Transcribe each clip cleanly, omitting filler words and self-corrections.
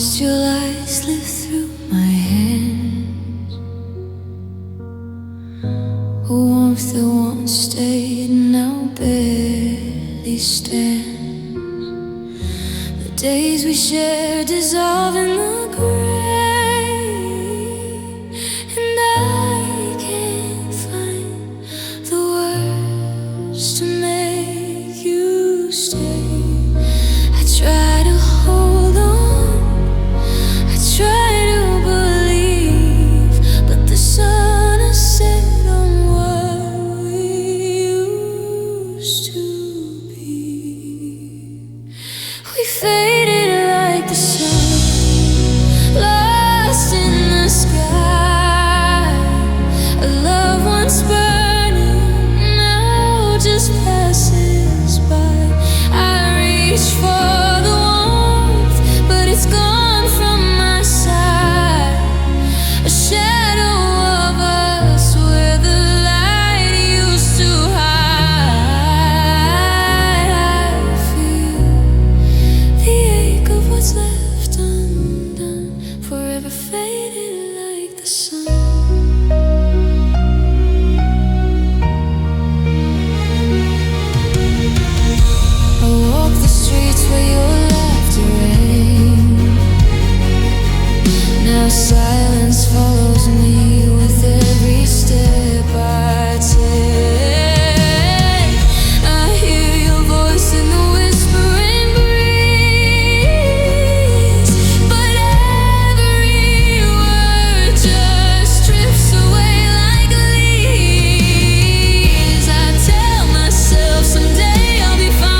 Still I slip through my hands, a warmth that once stayed now barely stands. The days we shared dissolve in the gray, and I can't find the words to make you stay. I try to hold on, I try to believe, but the sun has set on what we used to be. We faded like the sun, lost in the sky. A love once burning now just passes by. I reach for the warmth, but it's gone from my side. A shadow of us where the light used to hide. I feel the ache of what's left undone, forever faded like the sun. I walk the streets where your laughter rang. Now silence follows me with every step I take. I hear your voice in the whispering breeze, but every word just drifts away like leaves. I tell myself someday I'll be fine,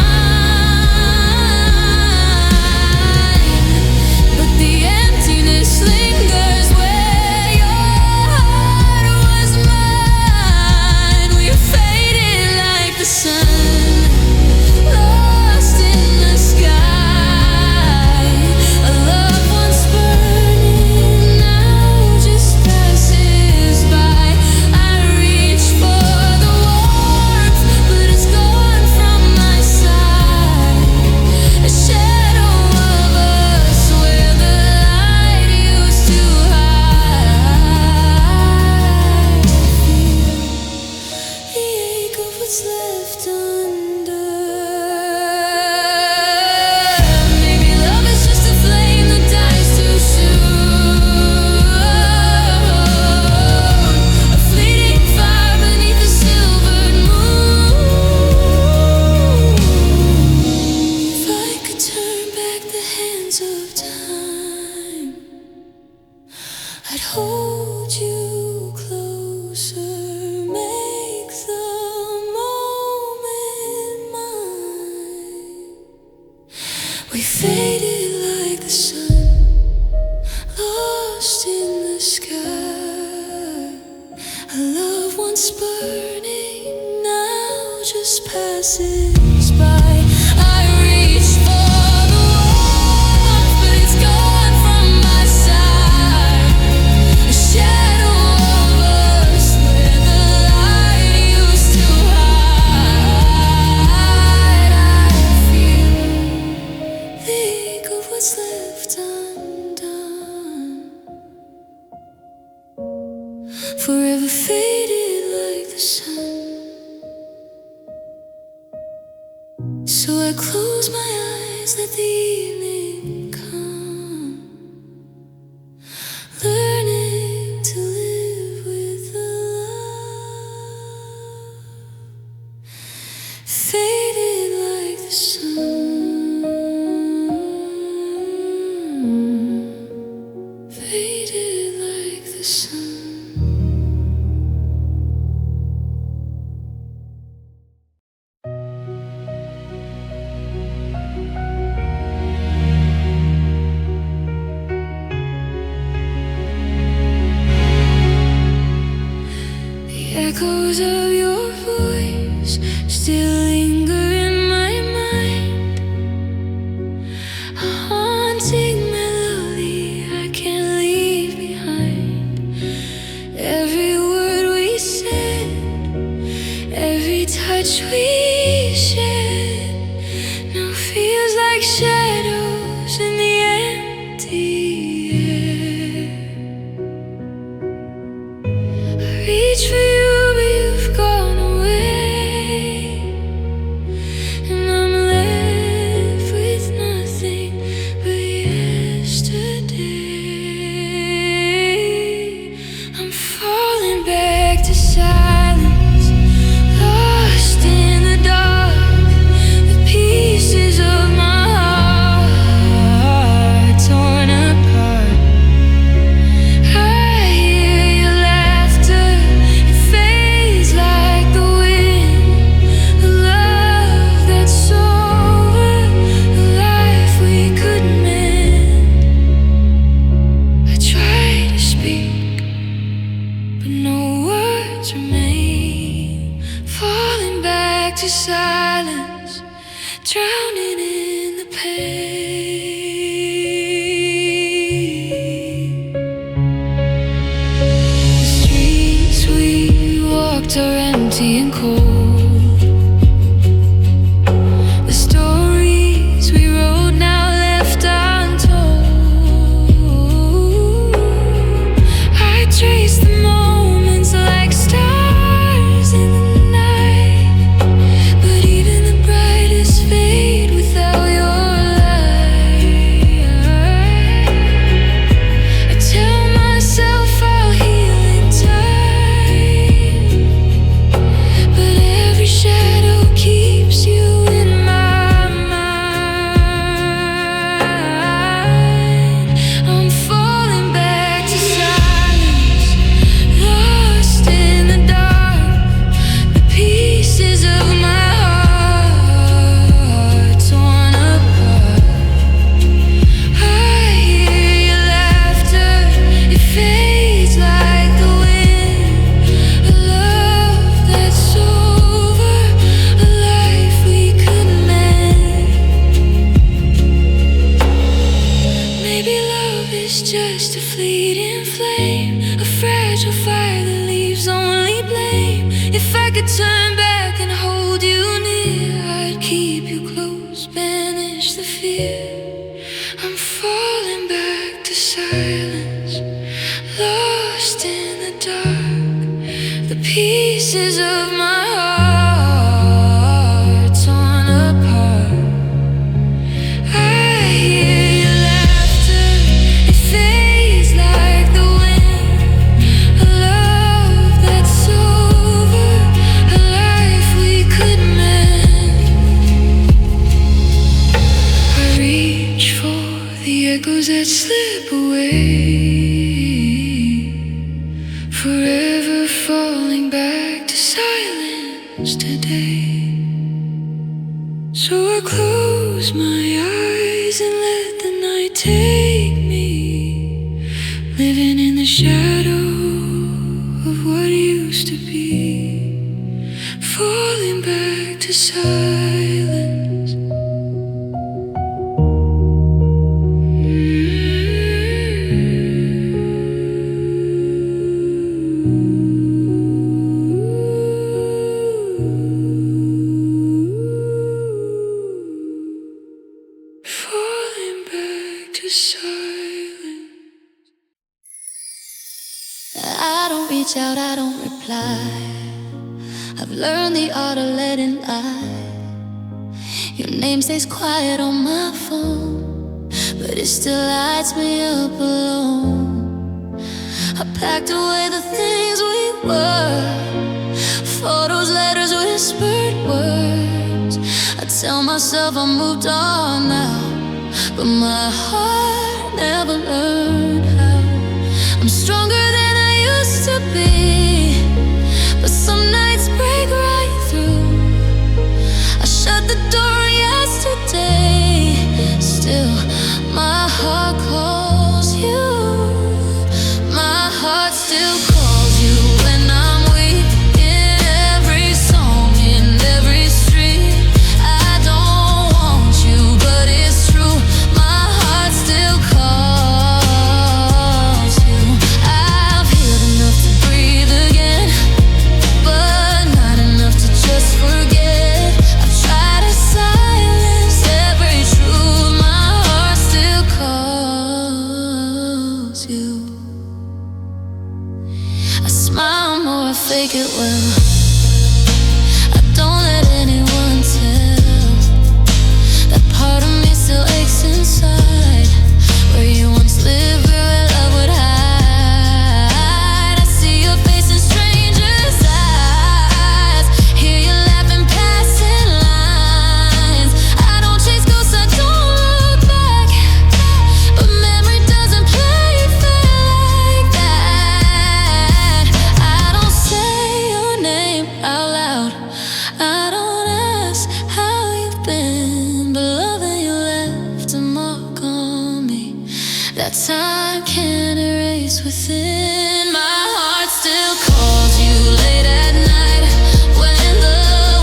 but the emptiness lingers where your heart was mine. We're faded like the sun, lost in the sky. A love once burning now just passes by. I reach for the warmth, but it's gone from my side. A shadow of us where the light used to hide. The ache of what's left undone. Maybe love is just a flame that dies too soon, a fleeting fire beneath the silvered moon. If I could turn back the hands of time, I'd hold you closer, make the moment mine. We faded like the sun, lost in the sky. A love once burning now just passes by. I reach for the warmth, but it's gone from my side. A shadow of us where the light used to hide. I feel the ache of what's left undone, forever faded like the sun. So I close my eyes, let the evening come, learning to live with the love. Faded like the sun, faded like the sun. The echoes of your voice still linger in my mind, a haunting melody I can't leave behind. Every word we said, every touch we shared, now feels like shadows in the empty streets are empty and cold. The stories we wrote now left untold. I trace the moments like stars in the night, but even the brightest fade without your light. I tell myself I'll heal in time, but every shadow keeps you in my mind. I'm falling back to silence, lost in the dark. The pieces of my heart torn apart. I hear your laughter, it fades like the wind. A love that's over, a life we could mend. Maybe love is just a fleeting flame, a fragile fire that leaves only blame. If I could turn back and hold you near, I'd keep you close, banish the fear. I'm falling back to silence, lost in the dark. The pieces of my heart torn apart. I hear your laughter, it fades like the wind. A love that's over, a life we could mend. I reach for the echoes that slip away, forever falling back to silence today. So I close my eyes and let the night take me, living in the shadow of what used to be, falling back to silence. Falling back to silence. I don't reach out, I don't reply. I've learned the art of letting lie. Your name stays quiet on my phone, but it still lights me up alone. I packed away the things we were, photos, letters, whispered words. I tell myself I moved on now, but my heart never learned how. I'm stronger than I used to be, but some nights break right through. I shut the door yesterday, still my heart calls you. My heart still calls you when I'm weak, in every song, in every street. I don't want you, but it's true. My heart still calls you. I've healed enough to breathe again, but not enough to just forget. I've tried to silence every truth. My heart still calls you. I smile more, I fake it well. I don't let anyone tell. That part of me still aches inside, where you once lived, where love would hide. I see your face in strangers' eyes, hear you laughing, passing lines. I don't chase ghosts, I don't look back, but memory doesn't play fair like that. I don't say your name out loud, I don't ask how you've been, but loving you left a mark on me that time can't erase within. My heart still calls you late at night, when the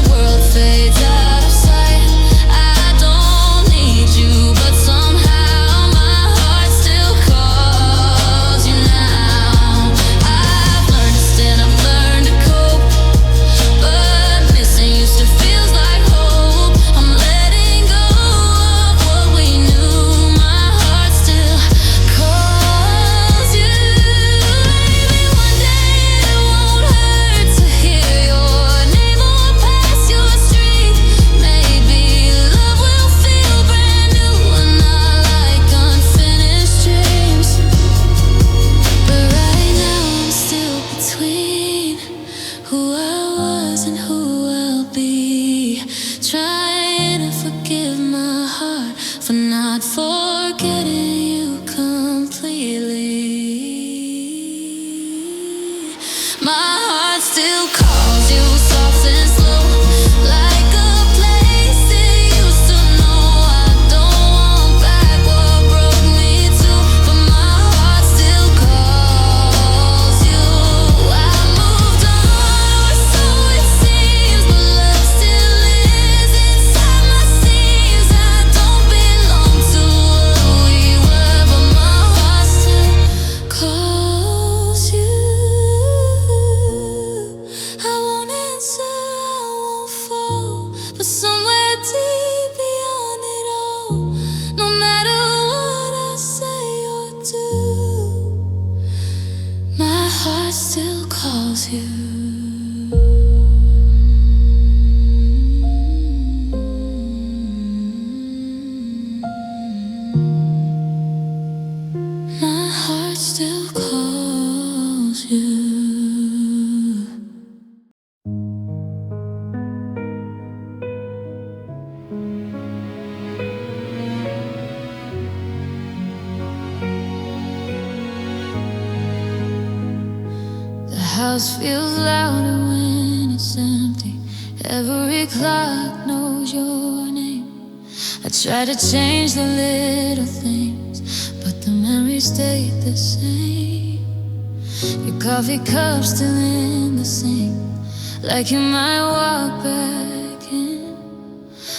world fades out of sight. I don't need you, but somehow my heart still calls you now. I've learned to stand, I've learned to cope. heart still calls you. My heart still calls you. The house feels louder when it's empty. Every clock knows your name. I try to change the little things, but the memories stay the same. Your coffee cup still in the sink, like you might walk back in.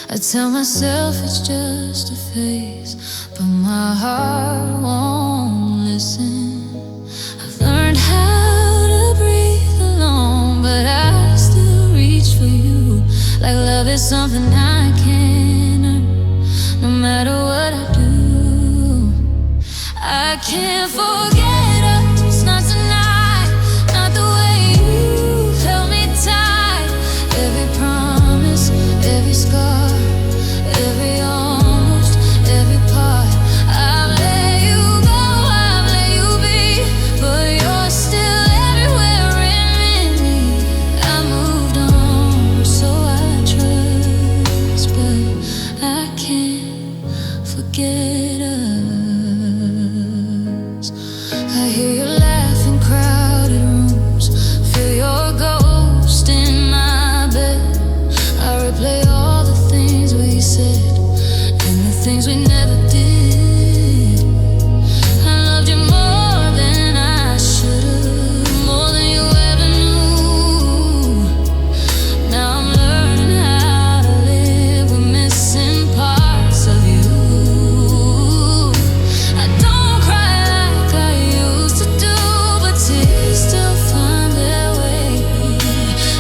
I tell myself it's just a phase, but my heart won't listen. I've learned how to breathe alone, but I still reach for you. Like love is something I can't earn, no matter what I do. I can't forget us, not tonight, not the way you held me tight. Every promise, every scar, every almost, every part. I've let you go, I've let you be, but you're still everywhere in me. I moved on, so I trust, but I can't forget us. I hear you laugh in crowded rooms, feel your ghost in my bed. I replay all the things we said and the things we never did. I loved you more than I should've, more than you ever knew. Now I'm learning how to live with missing parts of you. I don't cry like I used to do, but tears still find their way.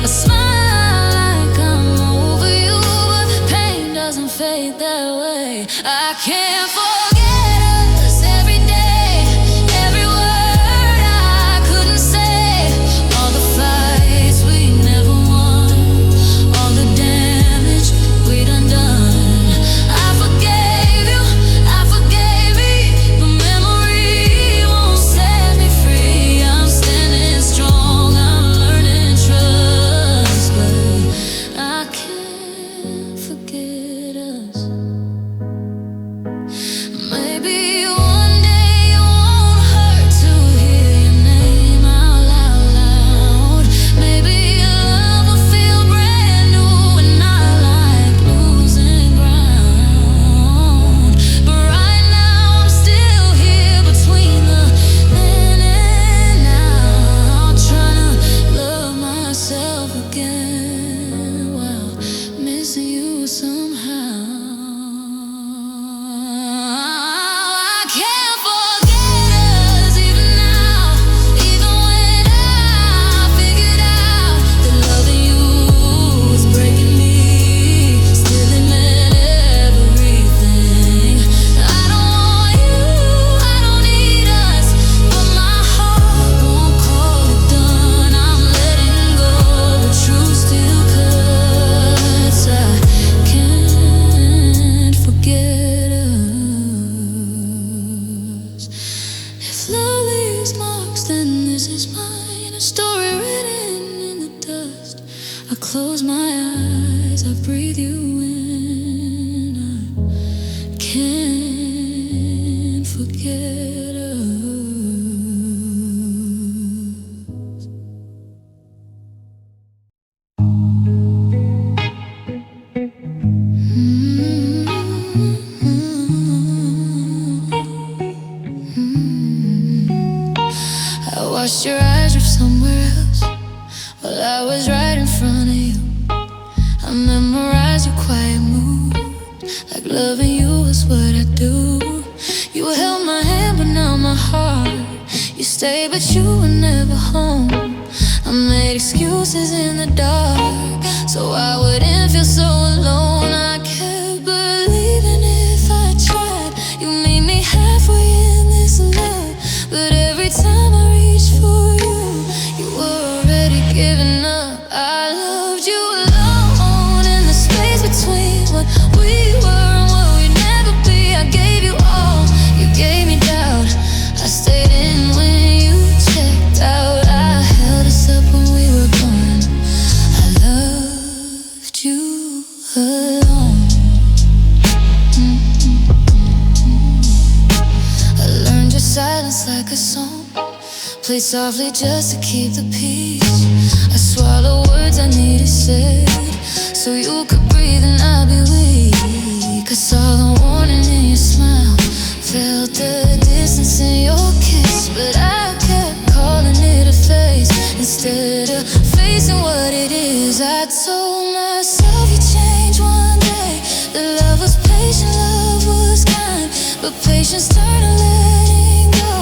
I smile like I'm over you, but pain doesn't fade that way. I can't forget us every day, every word I couldn't say, all the fights we never won, all the damage we done. I forgave you, I forgave me, but memory won't set me free. I'm standing strong, I'm learning trust, but I can't forget us. Maybe one day it won't hurt to hear your name out loud. Maybe love will feel brand new and not like losing ground. But right now I'm still here between the then and now, trying to love myself again while missing you somehow. I can't forget us even now, even when I figured out that loving you was breaking me. Still it meant everything. I don't want you, I don't need us, but my heart won't call it done. I'm letting go, but truth still cuts. I can't forget us. If love leaves marks, then this is mine, a story written in the dust. I close my eyes, I breathe you in. I can't forget us. I watched your eyes drift somewhere else while I was right in front of you. I memorized your quiet mood, like loving you was what I do. You held my hand, but now my heart. You stayed, but you were never home. I made excuses in the dark, so I wouldn't feel so alone. I kept believing if I tried, you meet me halfway in this love. But every time I reach for you, silence like a song, played softly just to keep the peace. I swallow words I needed said, so you could breathe and I'll be weak. I saw the warning in your smile, felt the distance in your kiss, but I kept calling it a phase instead of facing what it is. I told myself you changed one day, that love was patient, love was kind, but patience turned to letting go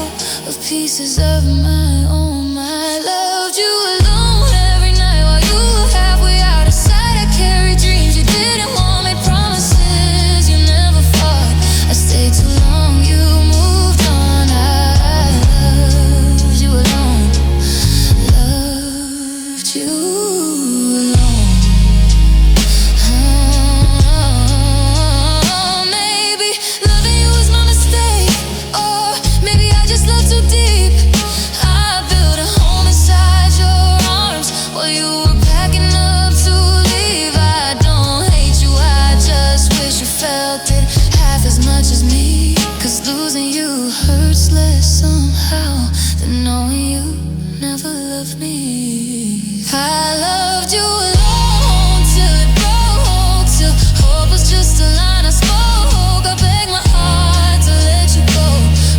of pieces of my own. I loved you alone every night while you were halfway out of sight. I carried dreams you didn't want, made promises you never fought. I stayed too long, you moved on. I loved you alone, loved you alone. Oh, maybe loving you was my mistake, or maybe I just loved too deep. I built a home inside your arms while you were packing up to leave. I don't hate you, I just wish you felt it half as much as me, 'cause losing you hurts less somehow than knowing you never loved me. I loved you alone till it broke, till hope was just a line I spoke. I begged my heart to let you go,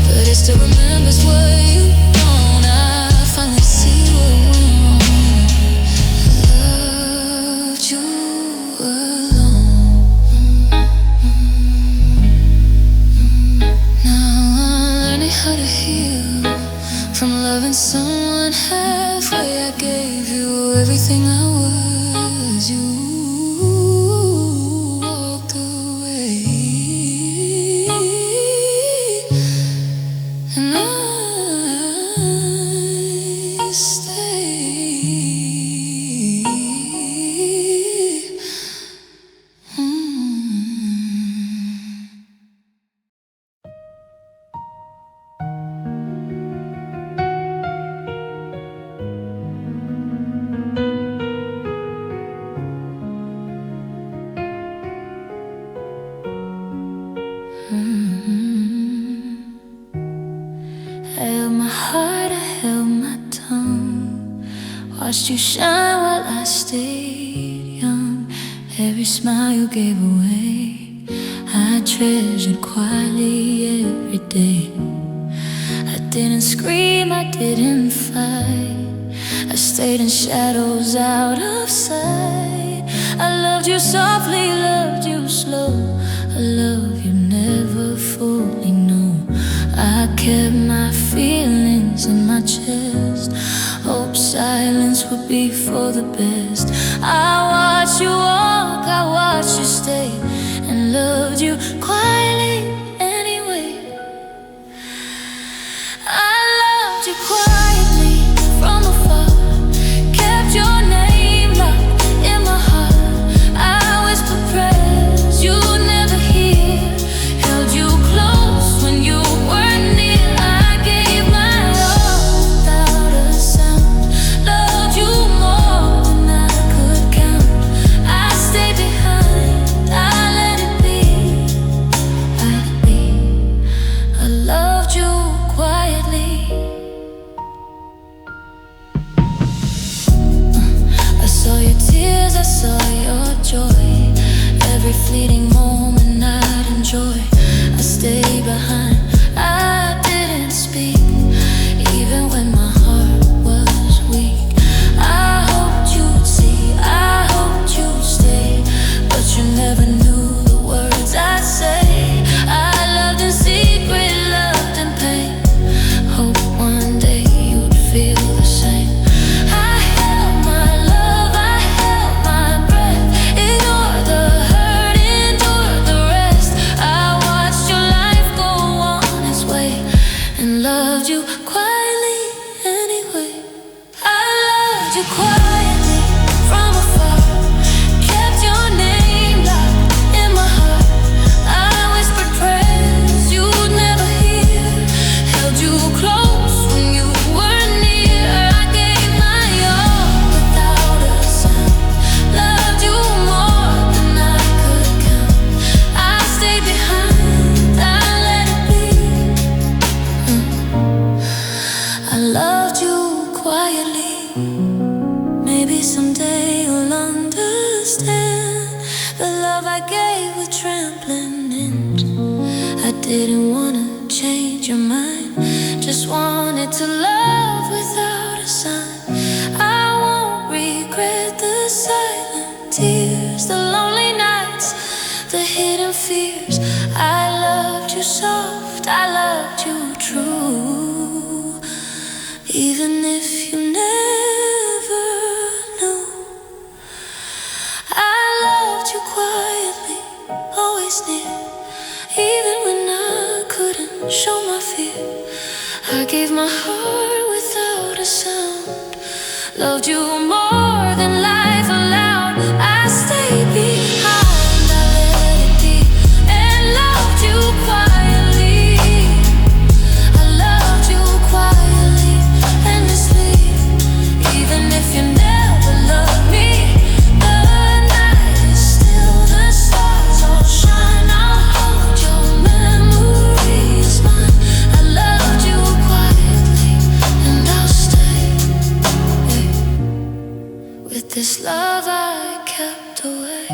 but it still remembers what you don't. I finally see what went wrong. Loved you alone. Now I'm learning how to heal from loving someone halfway. I gave you everything I was. You walked away, and I stayed. I held my heart, I held my tongue, watched you shine while I stayed young. Every smile you gave away, I treasured quietly every day. I didn't scream, I didn't fight, I stayed in shadows out of sight. I loved you softly, loved you slow, a love you never fully know. I kept my feelings in my chest, hope silence would be for the best. I watched you walk, I watched you stay, and loved you quietly anyway. I loved you quietly from afar, kept your name locked in my heart. I whispered prayers you'd never hear, held you close when you weren't near. I gave my all without a sound, loved you more than I could count. I stayed behind, I let it be, I loved you quietly. I saw your tears, I saw your joy, every fleeting moment I'd enjoy. I stayed behind, I didn't speak, even when my heart was weak. I hoped you'd see, I hoped you'd stay, but you never knew the words I'd say. I loved in secret, loved in pain, hope one day you'd feel the same. I held my love, I held my breath, ignored the hurt, endured the rest. I watched your life go on its way, and loved you quietly anyway. I loved you quietly from afar, kept your name locked in my heart. I whispered prayers you'd never hear, held you close when you weren't near. I gave my all without a sound, loved you more than I could count. I stayed behind, I let it be. didn't wanna change your mind. Just wanted to love without a sign. I won't regret the silent tears, the lonely nights, the hidden fears. I loved you soft, I loved you true, even if you never knew. I loved you quietly, always near, even when I couldn't show my fear. I gave my heart without a sound, loved you more than life allowed. I stayed behind, I let it be, and loved you quietly. I loved you quietly, endlessly, even if you never loved me. The night is still, the stars all shine. I'll hold your memories mine. I loved you quietly, and I'll stay with this love I kept away.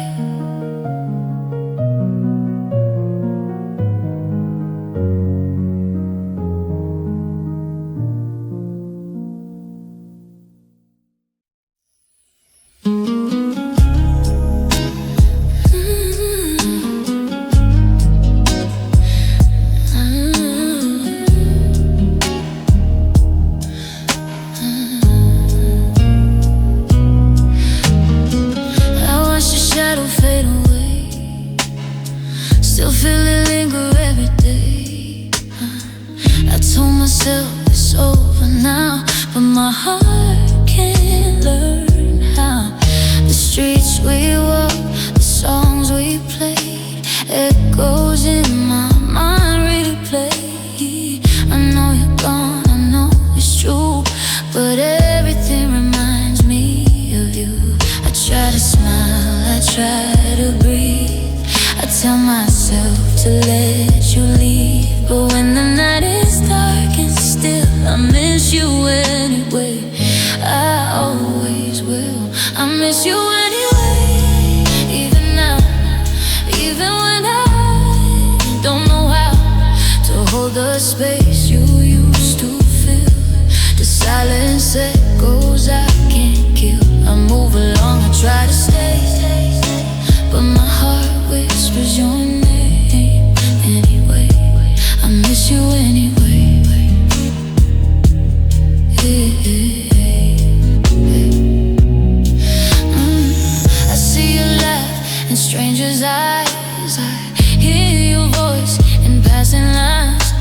Fade away, still feel it linger every day. I told myself it's over now, but my heart can't learn how. The streets we walked, the songs we played, echoes in my mind replay. I know you're gone, I know it's true, but everything reminds me of you. I try to smile, I try to breathe, I tell myself to let you leave, but when the night is dark and still, I miss you anyway. I always will, I miss you anyway. Even now, even when I don't know how to hold the space you used to fill. The silence echoes I can't kill. I move along, I try to stay, but my heart whispers your name anyway. I miss you anyway. I see you laugh in strangers' eyes, I hear your voice in passing lines.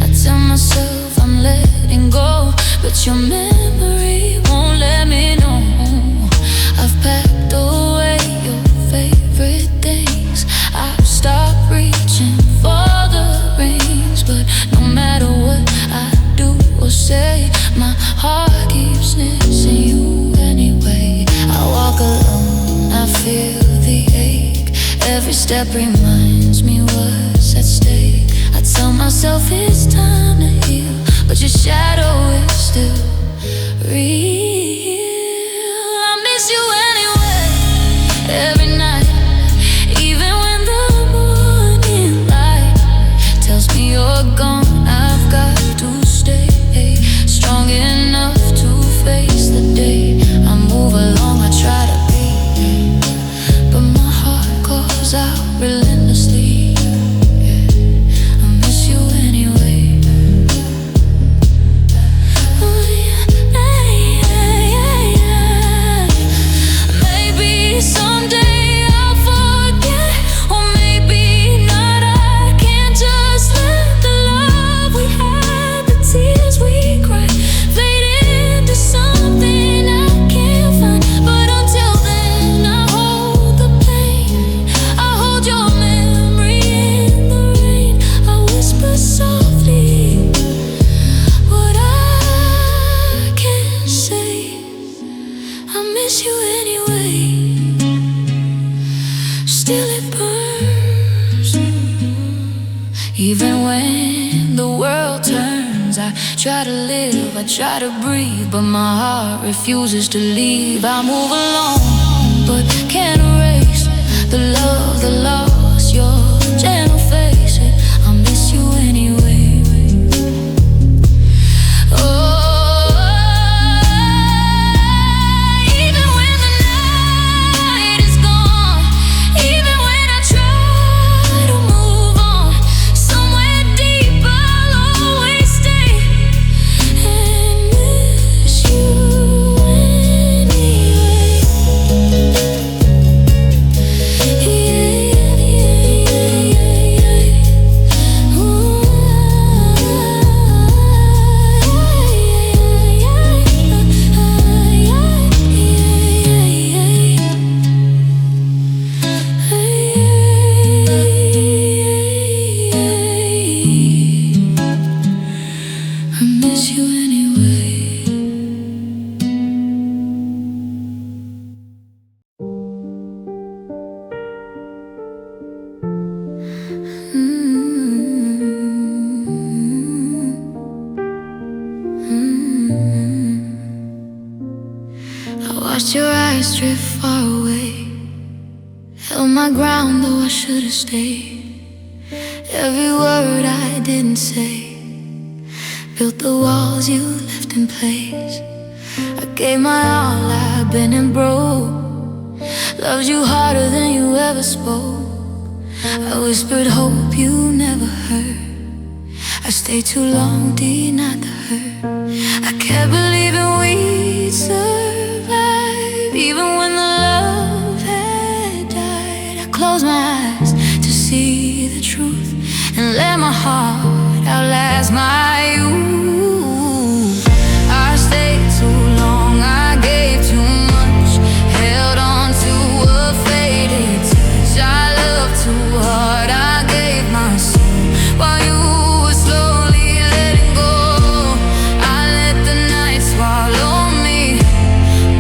I tell myself I'm letting go, but your memory won't let me know. I've packed away your favorite things, I've stopped reaching for the rings, but no matter what I do or say, my heart keeps missing you anyway. I walk alone, I feel the ache, every step reminds me what's at stake. I tell myself it's time to heal, but your shadow is still real. I miss you anyway, every night, even when the morning light tells me you're gone. I've got to stay strong enough to face the day. I move along, I try to be, but my heart calls out relentlessly. I miss you anyway. Maybe someday I'll forget, or maybe not. I can't just let the love we had, the tears we cried, fade into something I can't find. But until then, I hold the pain, I hold your memory in the rain. I whisper softly what I can't say. I miss you anyway, still it burns. Even when the world turns, I try to live, I try to breathe, but my heart refuses to leave. I move along, but can't erase the love, the loss, your gentle face. I I miss you anyway. I watched your eyes drift far away, held my ground though I should've stayed. Every word I didn't say, built the walls you left in place. I gave my all, I've been and broke, loved you harder than you ever spoke. I whispered hope you never heard, I stayed too long, denied the hurt. I kept believing we'd survive, even when the love had died. I closed my eyes to see the truth and let my heart outlast my youth. I stayed too long, I gave too much, held on to a faded touch. I loved too hard, I gave my soul while you were slowly letting go. I let the night swallow me,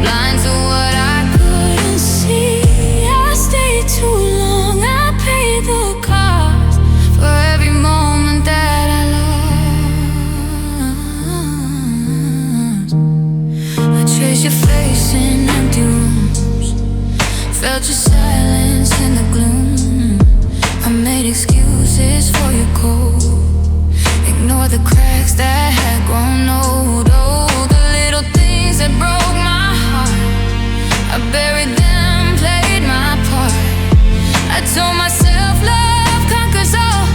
blind to what I couldn't see. I stayed too long, I paid the cost for every moment that I lost. I traced your face in empty rooms, felt your silence in the gloom. I made excuses for your cold, ignored the cracks that had grown old. Oh, the little things that broke my heart, I buried them, played my part. I told myself love conquers all,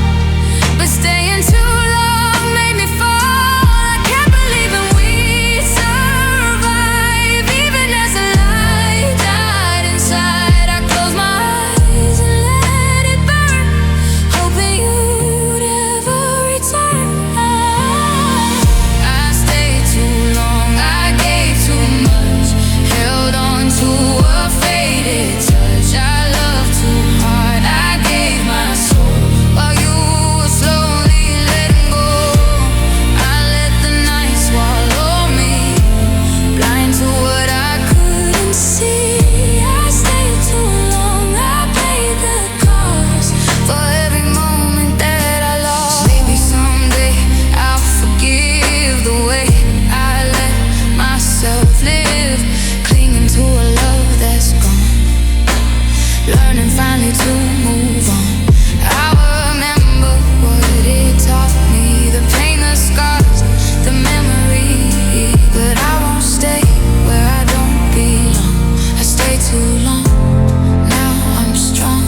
but staying too long made me fall. I kept believing we'd survive, even as the light died inside. I closed my eyes and let it burn, hoping you'd ever return. I stayed too long, I gave too much, held on to a faded touch. I loved too hard, I gave my soul while you were slowly letting go. I let the night swallow me, blind to what I couldn't see. I stayed too long, I paid the cost for every moment that I lost. Maybe someday I'll forgive the way I let myself live, clinging to a love that's gone, learning finally to move on. I'll remember what it taught me, the pain, the scars, the memory, but I won't stay where I don't belong. I stayed too long, now I'm strong.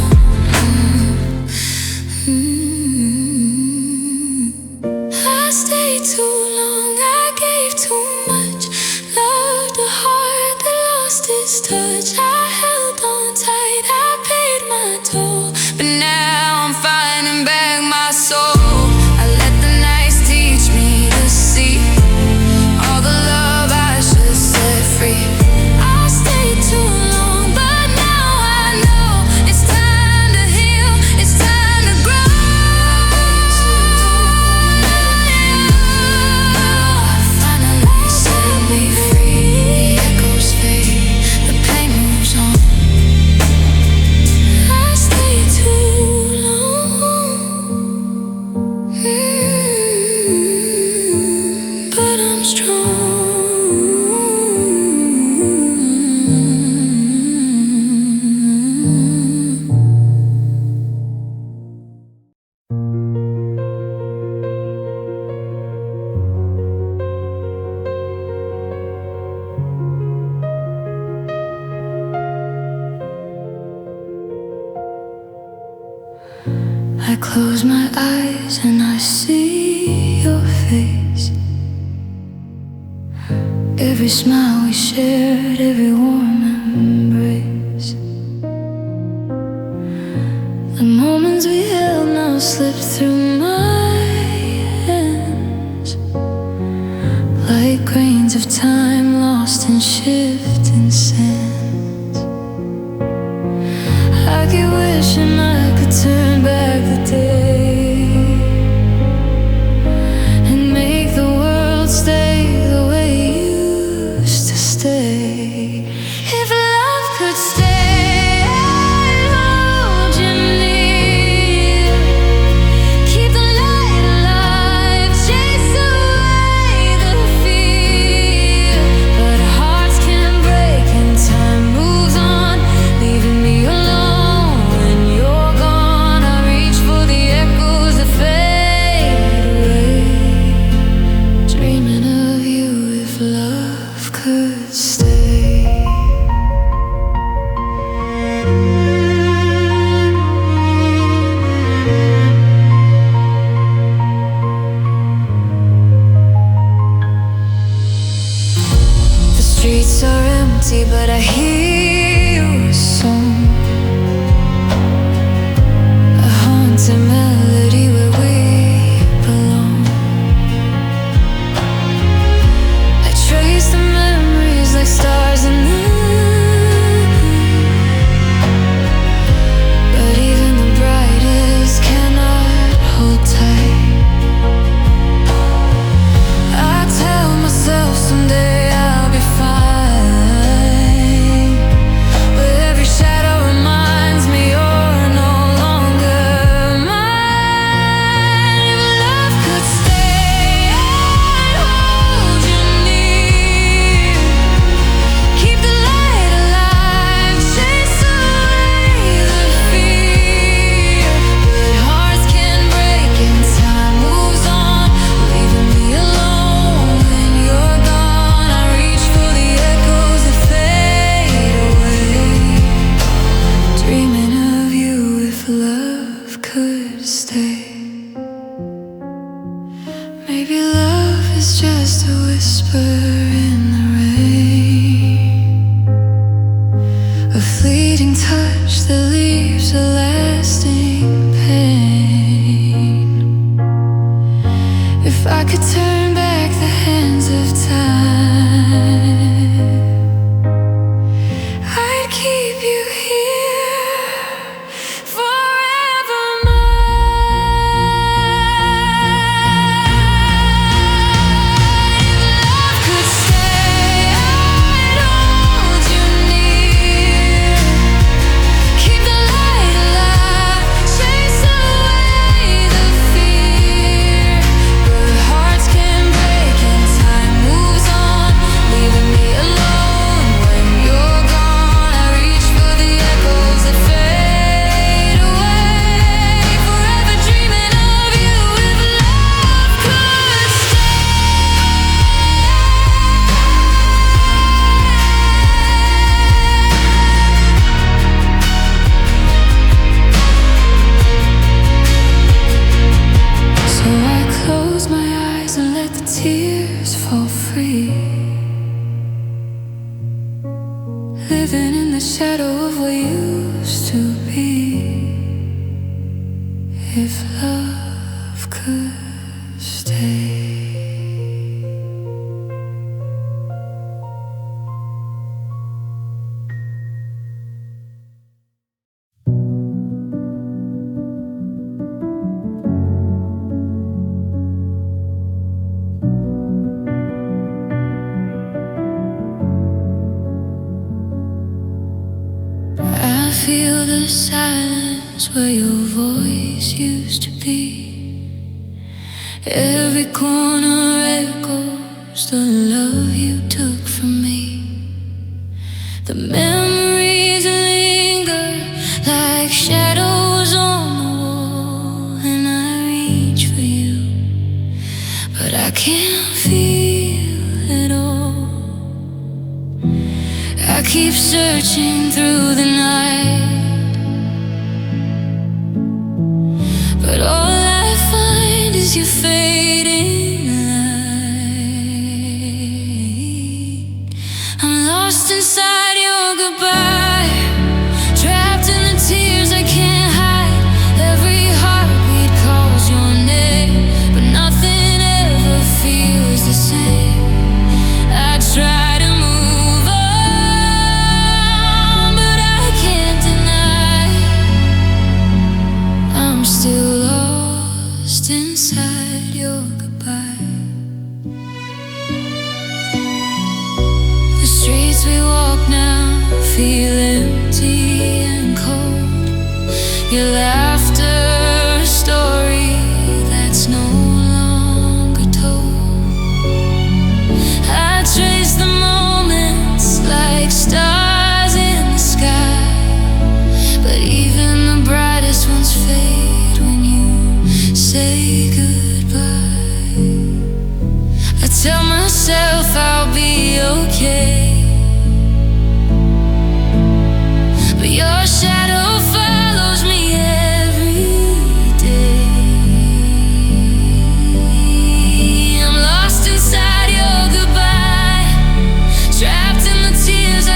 I stayed too long, I gave too much, loved a heart that lost its touch. I held on tight, I paid my toll, but now I'm finding back my soul. I let the nights teach me to see all the love I should set free. I stayed too long, but now I know it's time to heal, it's time to grow. Finally set me free, the echoes fade, the pain moves on. I stayed too long, but I'm strong. I close my eyes and I see your face, every smile we shared, every warm embrace. The moments we held now slip through my hands, like grains of time lost in shifting sands. I keep wishing I could turn back the day and make the world empty, but I hear your song, a haunting melody where we belong. I trace the memories like stars in the night, but even the brightest cannot hold tight. I tell myself someday I'll be fine, but every shadow reminds me you're no longer mine. If love could stay, I'd hold you near, keep the light alive, chase away the fear. But hearts can break and time moves on, leaving me alone when you're gone. I reach for the echoes that fade away, dreaming of you. If love could stay, maybe love is just a whisper in the rain, a fleeting touch that leaves a lasting pain. If I could turn back the hands of time, I'd keep you here forever mine. If love could stay, I'd hold you near, keep the light alive, chase away the fear. But hearts can break and time moves on, leaving me alone when you're gone. I reach for the echoes that fade away, forever dreaming of you. If love could So I close my eyes and let the tears fall free, living in the shadow of what used to be. If love could stay. I feel the silence where your voice used to be. Every corner echoes the love you took from me. The memories linger like shadows on the wall, and I reach for you, but I can't feel it all. I keep searching through the night, but all I find is your fading light. I'm lost inside your goodbye, trapped in the tears I can't hide. Every heartbeat calls your name, but nothing ever feels the same. I try to move on, but I can't deny I'm still lost inside your goodbye. The streets we walk now feel empty and cold. Your laughter, a story that's no longer told. I trace the moments like stars in the sky, but even the brightest ones fade when you say goodbye. I tell myself I'll be okay, but your shadow follows me every day. I'm lost inside your goodbye, trapped in the tears I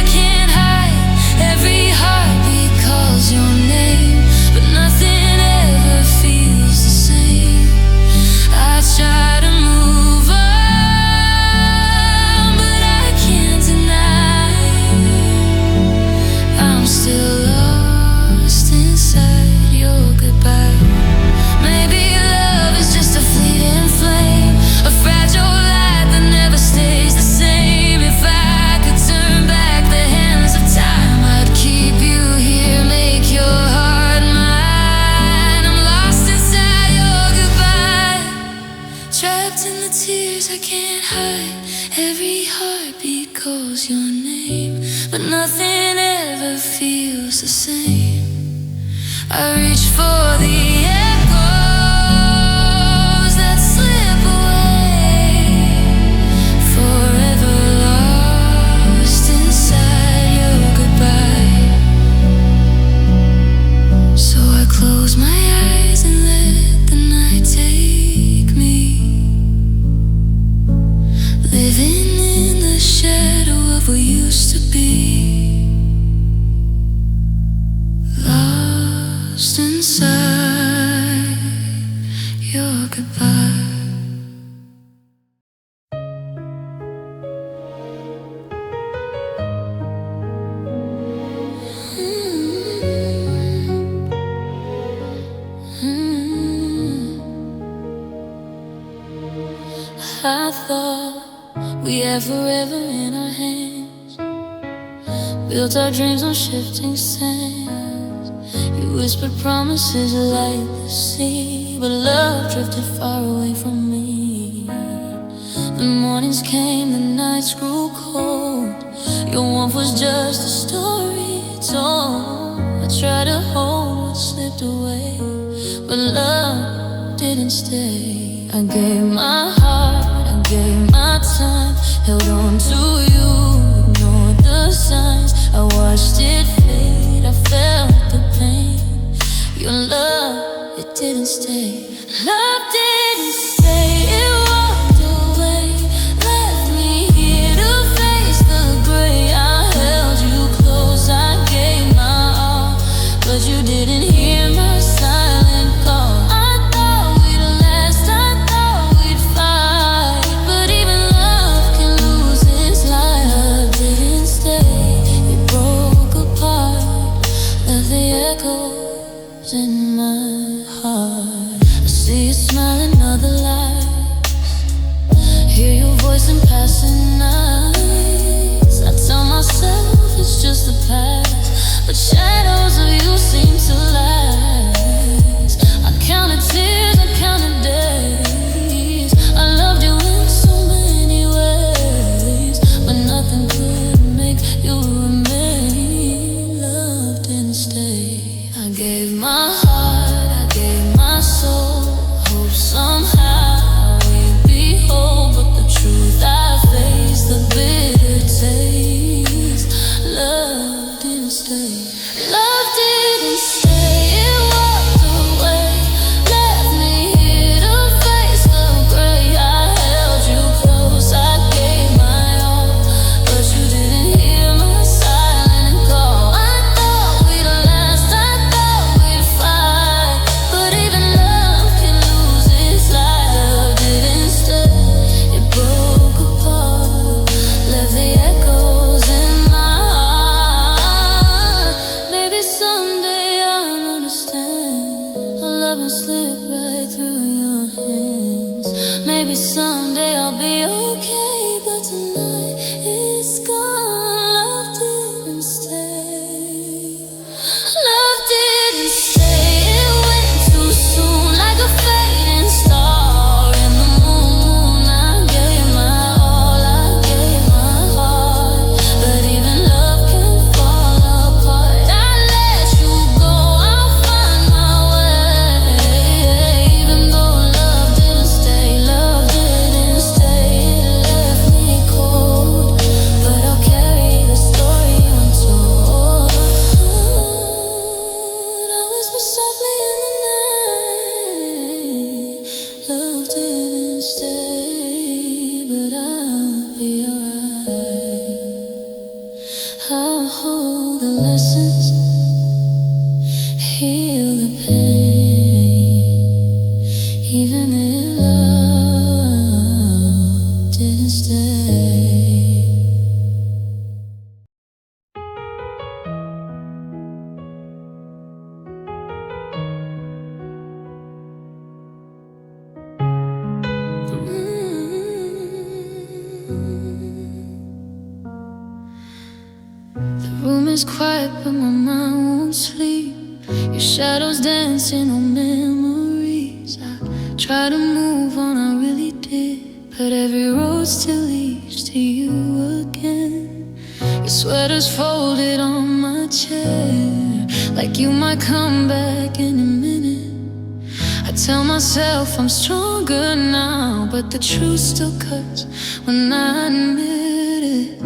high, every heartbeat calls your name, but nothing ever feels the same. I reach for the echoes that slip away, forever lost inside your goodbye. So I close my eyes and let the night take me, living in the shadow of what used to be, lost inside your goodbye. I thought we had forever in our hands, built our dreams on shifting sands. You whispered promises like the sea, but love drifted far away from me. The mornings came, the nights grew cold. Your warmth was just a story told. I tried to hold what slipped away, but love didn't stay. I gave my heart, I gave my time, held on to you, ignored the signs. I watched it fade, I felt the pain. Your love, it didn't stay. Love didn't stay, it walked away, left me here to face the gray. I held you close, I gave my all, but you didn't hear my silent call. I thought we'd last, I thought we'd fight, but even love can lose its light. Love didn't stay, it broke apart, left the echoes in my heart. I see you smiling other lights, hear your voice in passing nights. I tell myself it's just the past, but shadows of you seem to last. I counted tears, I counted days. I loved you in so many ways, but nothing could make you remain. Love didn't stay. I gave my heart, I gave my soul, hope somehow we'd be whole, but the truth I faced, the bitter taste. Love didn't stay. Love didn't stay, it walked away, left me here to face the gray. I held you close, I gave my all, but you didn't hear my silent call. I thought we'd last, I thought we'd fight, but even love can lose its light. Love didn't stay, it broke apart, left the echoes in my heart. Maybe someday I'll understand, I'll love and slip right through your hands. Maybe someday I'll be okay, but tonight it's gone. Love didn't stay. Love didn't stay, it went too soon, like a fading star in the moon. I gave my all, I gave my heart, but even love can fall apart. I let you go, I'll find my way. Even though love didn't stay, love didn't stay. It left me cold, but I'll carry the story untold. I whisper softly in the night, love didn't stay, but I'll be alright. I'll hold the lessons, heal the pain, even if love didn't stay. The room is quiet, but my mind won't sleep. Your shadows dancing on memories. I try to move on, I really did, but every road still leads to you again. Your sweater's folded on my chair, like you might come back in a minute. I tell myself I'm stronger now, but the truth still cuts when I admit it.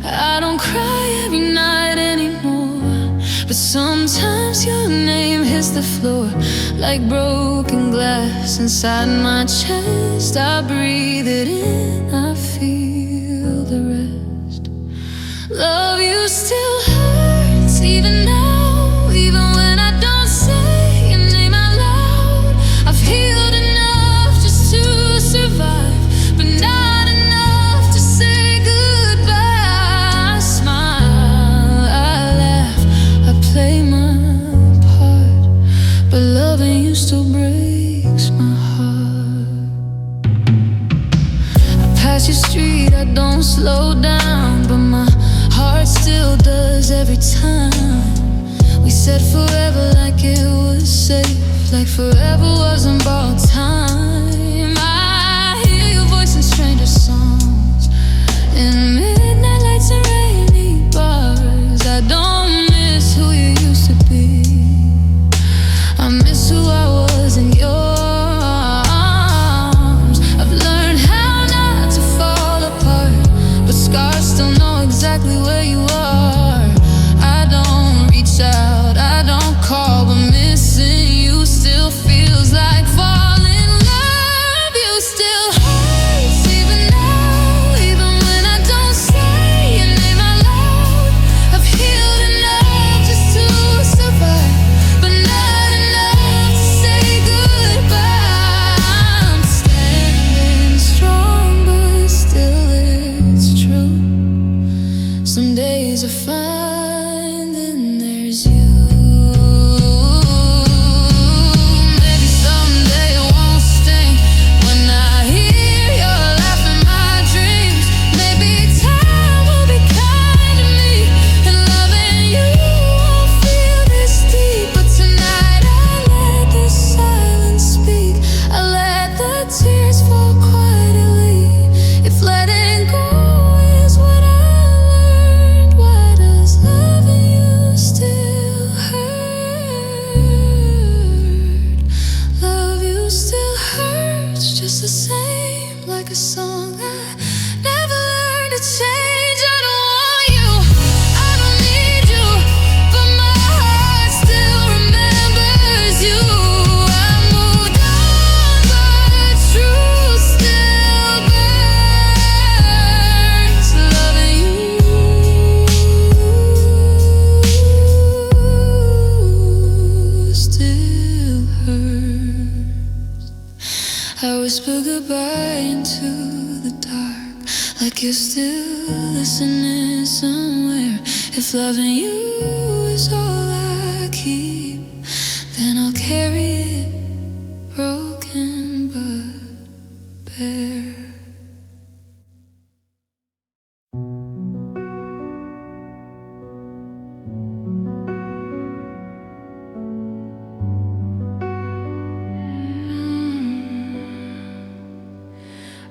I don't cry every night anymore, but sometimes your name hits the floor like broken glass inside my chest. I breathe it in, I feel the rest. Love you still hurts even now, even when I don't say your name out loud. I've healed enough just to survive, but not enough to say goodbye. I smile, I laugh, I play my part, but loving you still breaks my heart. I pass your street, I don't slow down, but my heart still does every time. We said forever like it was safe, like forever wasn't borrowed time. I hear your voice in stranger songs, in midnight lights and rainy bars. I don't miss who you used to be, I miss who I was in your arms. I've learned how not to fall apart, but scars still know exactly where you are. I don't reach out, I don't call, but missing you still feels like falling. Love you still hurts even now, even when I don't say your name out loud. I've healed enough just to survive, but not enough to say goodbye. I'm standing strong, but still it's true. Some days are fine, then there's you. Maybe someday it won't sting when I hear your laugh in my dreams. Maybe time will be kind to me, and loving you won't feel this deep. But tonight I let the silence speak, I let the tears fall quietly. If letting go is what I learned, why does loving you still hurt? Love you still hurts just the same, like a song I never learned to change. I don't want you, I don't need you, but my heart still remembers you. I moved on, but truth still burns. Loving you still hurts. I whisper goodbye into the dark, like you're still listening somewhere. If loving you is all I keep, then I'll carry it broken but bare.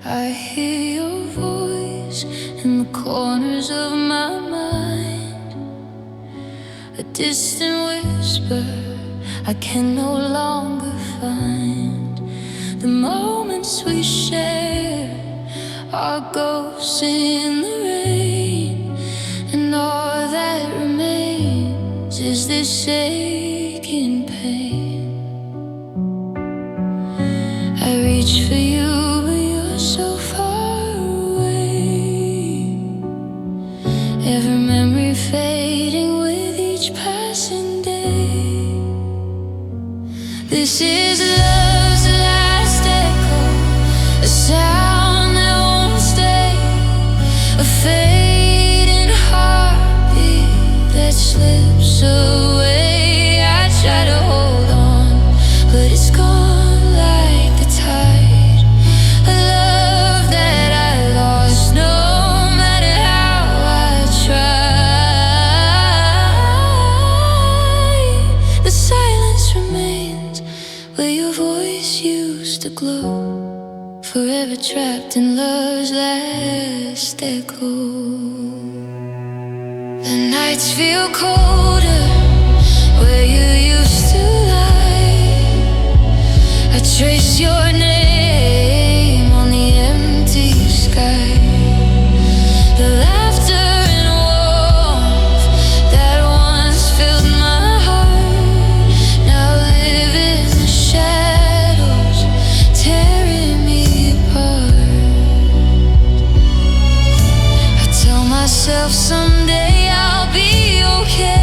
I hear your voice in the corners of my mind, a distant whisper I can no longer find. The moments we share are ghosts in the rain, and all that remains is this aching pain. I reach for you, but you're so far away. Every memory fading with each passing day. This is love's last echo, a sound that won't stay, a fading heartbeat that slips away. I try to hold on, but it's gone like the tide. A love that I lost, no matter how I try. The silence remains where your voice forever trapped in love's last echo. The nights feel colder where you used to lie. I trace your name on the empty sky. The laughter and warmth that once filled my heart now live in the shadows, tearing me apart. I tell myself someday I'll be okay,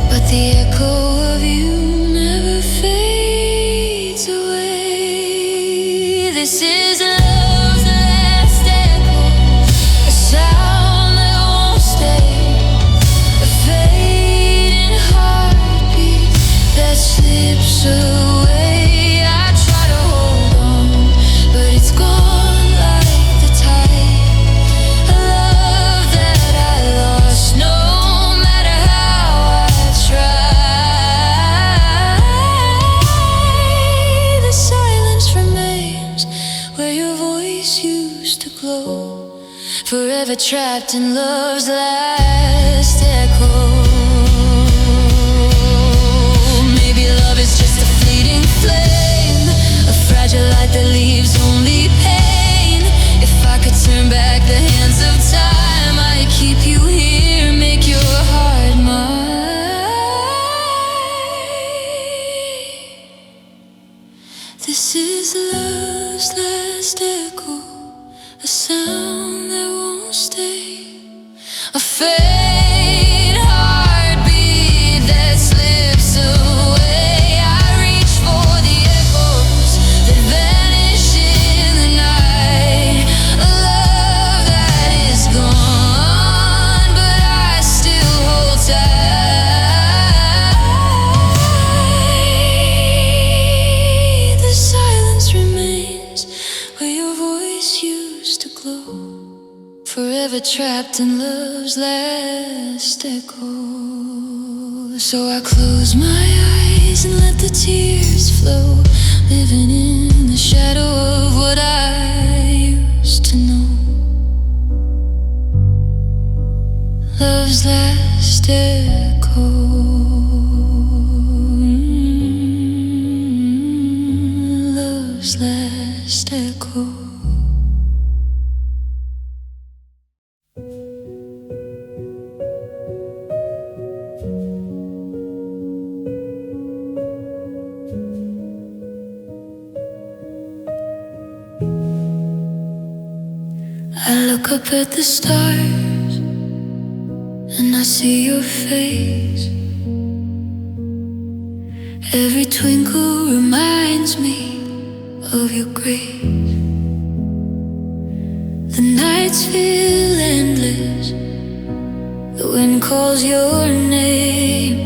but the echo of you never fades away. This is love's last echo, a sound that won't stay, a fading heartbeat that slips away. I try to hold on, but it's gone like the tide. A love that I lost, no matter how I try. The silence remains where your voice used to glow, forever trapped in love's last echo. Maybe love is just a fleeting flame, a fragile light that leaves only pain. If I could turn back the hands of time, I'd keep you here, make your heart mine. This is love's last echo, a sound that won't stay, a faint heartbeat that slips away. I reach for the echoes that vanish in the night. A love that is gone, but I still hold tight. The silence remains where your voice used to glow, forever trapped in love's last echo. So I close my eyes and let the tears flow, living in the shadow of what I used to know. Love's last echo. Love's last echo. I look up at the stars and I see your face. Every twinkle reminds me of your grace. The nights feel endless, the wind calls your name,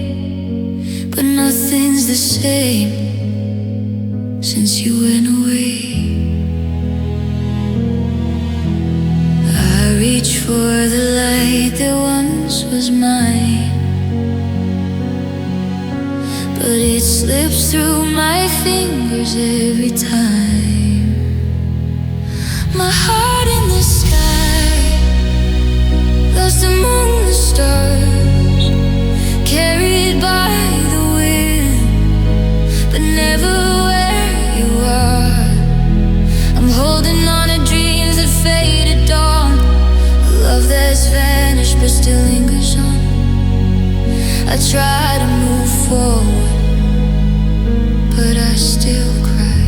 but nothing's the same since you went away. I reach for the light that once was mine, but it slips through my fingers every time. My heart in the sky, lost among the stars, carried by the wind, but never where you are. I'm holding on to dreams that fade at dawn, a love that's vanished but still lingers on. I try to move forward, but I still cry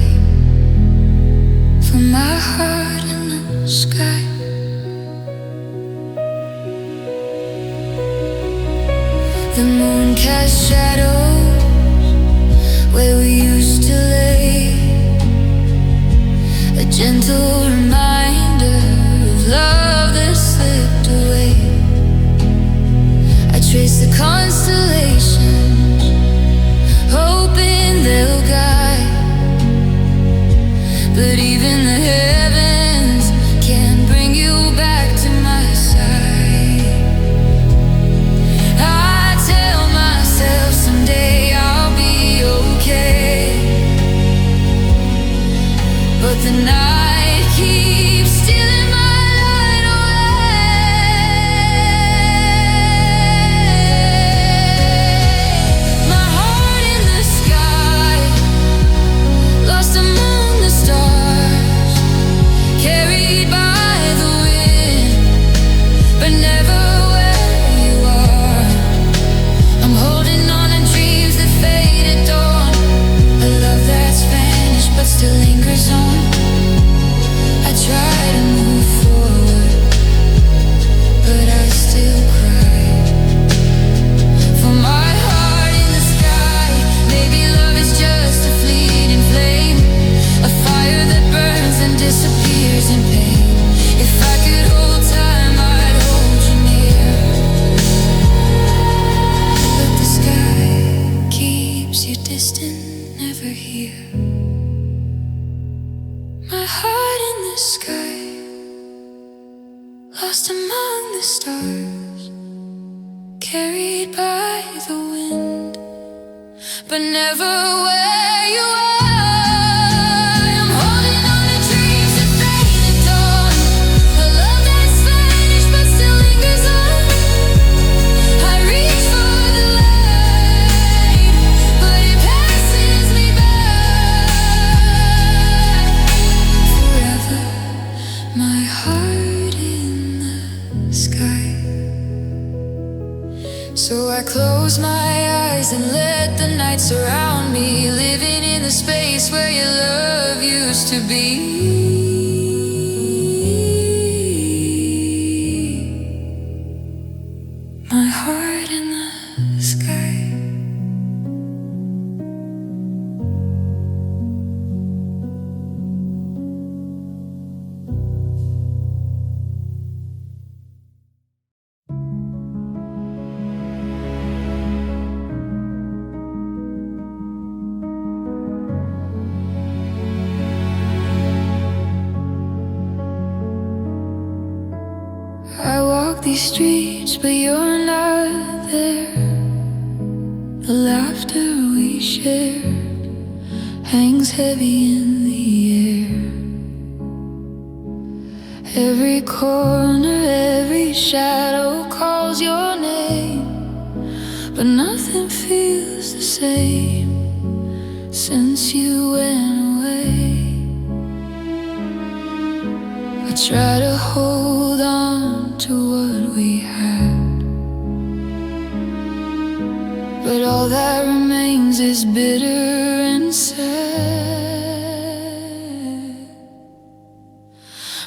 for my heart in the sky. The moon casts shadows where we used to lay, a gentle reminder of love that slipped away. I trace the constellations, hoping they'll guide, but even the heavens can't bring you back to my side. I tell myself someday I'll be okay, stars, carried by the wind, but never where you are. I'm holding on to dreams that fade at dawn, a love that's vanished but still lingers on. I reach for the light, but it passes me by. Forever, my heart in the sky. So I close my eyes and let the night surround me, living in the space where your love used to be. My heart in the sky. I walk these streets, but you're not there. The laughter we shared hangs heavy in the air. Every corner, every shadow calls your name, but nothing feels the same since you went away. I try to hold on to what we had, but all that remains is bitter and sad.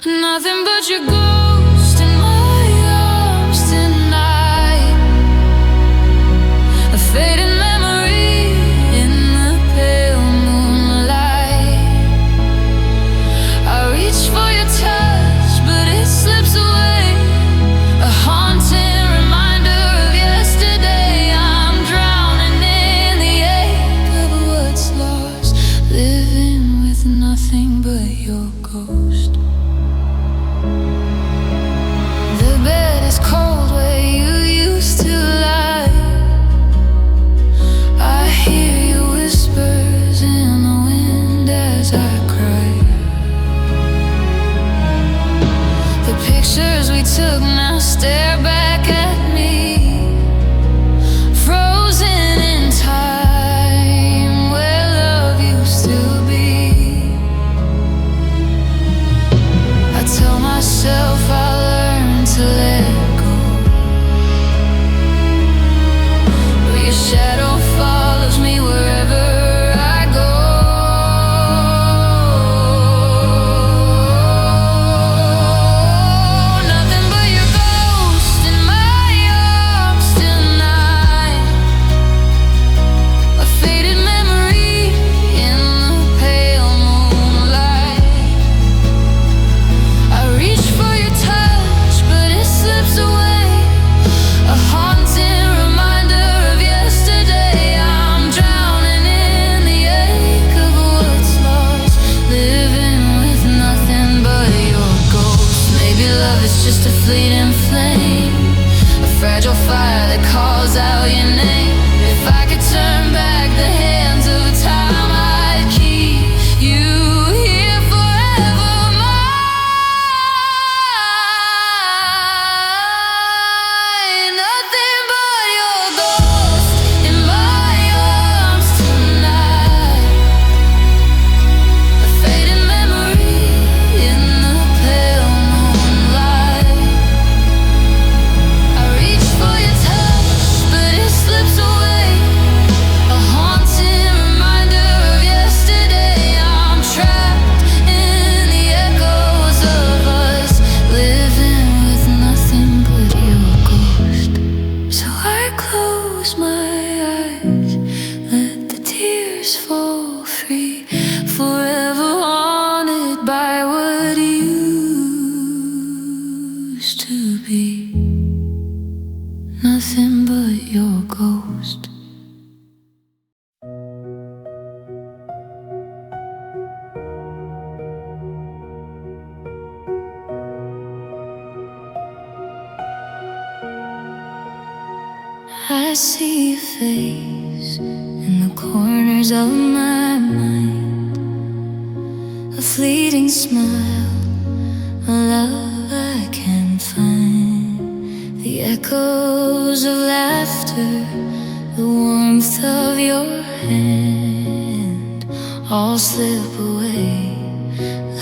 Nothing but your ghost in my arms tonight, a fading memory in the pale moonlight. I reach for your touch, but it slips away, a haunting reminder of yesterday. I'm drowning in the ache of what's lost, living with nothing but your ghost. The bed is cold where you used to lie. I hear your whispers in the wind as I cry. The pictures we took now stare back at me, frozen in time where love used to be. I tell myself I'll learn to let go, but your shadow follows me wherever I go. Nothing but your ghost in my arms tonight, a faded memory in the pale moonlight. I reach for your touch, but it slips away, a haunting reminder of yesterday. I'm drowning in the ache of what's lost, living with nothing but your ghost. Maybe love is just a fleeting flame, a fragile fire that calls out your name. If I could turn back the hands of time, I'd keep you here forever. Nothing but your ghost in my arms tonight, a fading memory in the pale moonlight. I see your face in the corners of my mind, a fleeting smile, a love I can find, the echoes of laughter, the warmth of your hand, all slip away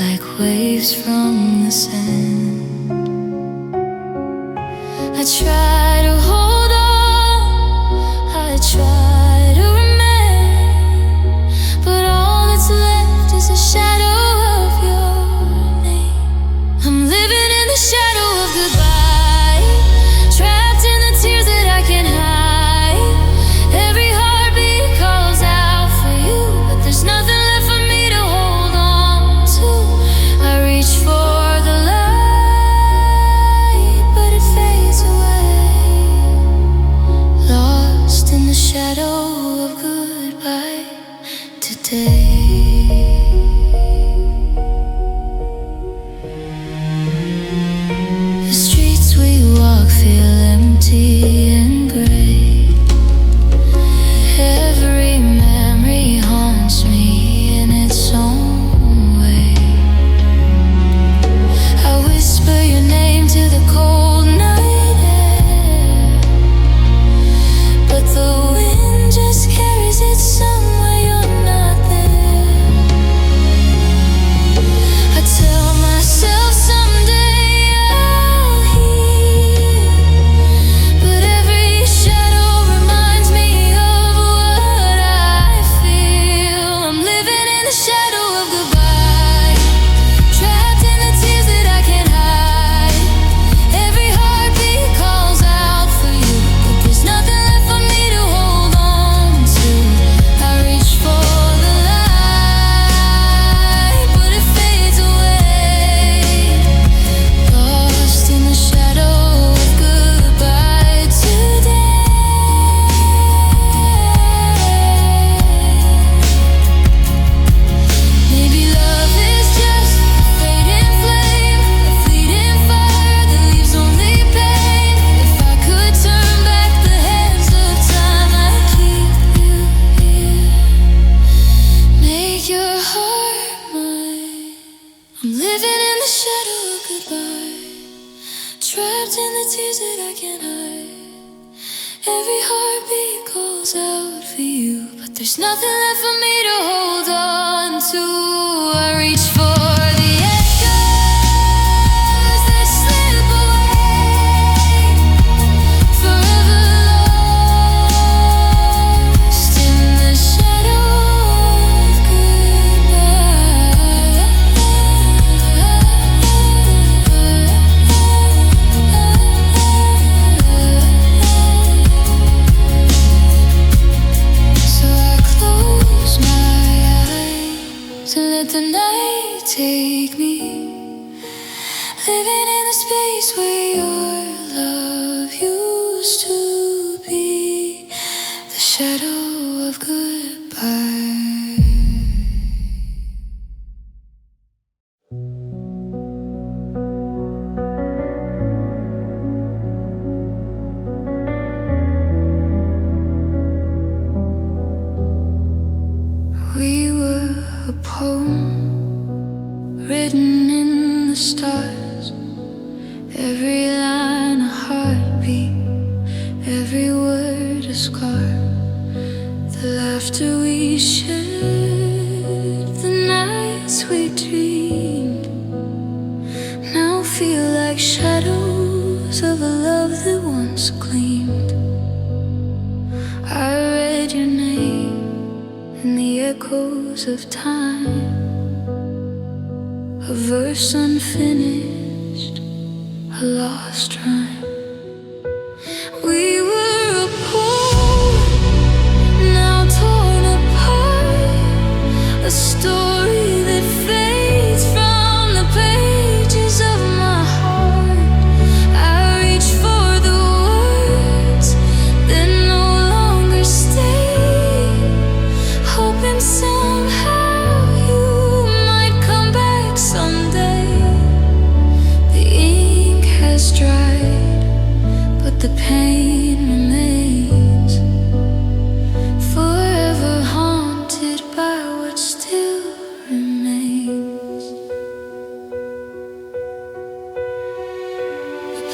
like waves from the sand. I try to hold on, I try to remain, but all that's left is a shadow of your name. I'm living in the shadow of goodbye, trapped in the tears that I can't hide. Every heartbeat calls out for you, but there's nothing left for me to hold on to. I reach for the light, but it fades away, lost in the shadow of goodbye today. The streets we walk feel empty and gray. Every memory haunts me in its own way. I whisper your name to the cold night air, but the wind just carries it somewhere you're not there. I tell myself someday I'll heal, but every shadow reminds me of what I feel. I'm living in the shadow of goodbye, trapped in the tears that I can't hide. Every heartbeat calls out for you, but there's nothing left for me to hold on to. I reach for the light, but it fades away, lost in the shadow of goodbye today. Maybe love is just a fading flame, a fleeting fire that leaves only pain. If I could turn back the hands of time, I'd keep you here, make your heart mine. I'm living in the shadow of goodbye, trapped in the tears that I can't hide. Every heartbeat calls out for you, but there's nothing left for me to hold on to. I reach for the echoes that slip away, forever lost in the shadow of goodbye. So I close my eyes and let the night take me, living in the space where your love used to be, the shadow of goodbye. We were a poem written in the stars, every line a heartbeat, every word a scar. The laughter we shared, the nights we dreamed, now feel like shadows of a love that once gleamed. I read your name in the echoes of time, a verse unfinished, a lost rhyme. We were a poem, now torn apart, a story that fades from the pages of my heart. I reach for the words that no longer stay, hoping somehow you might come back someday. The ink has dried, but the pain remains.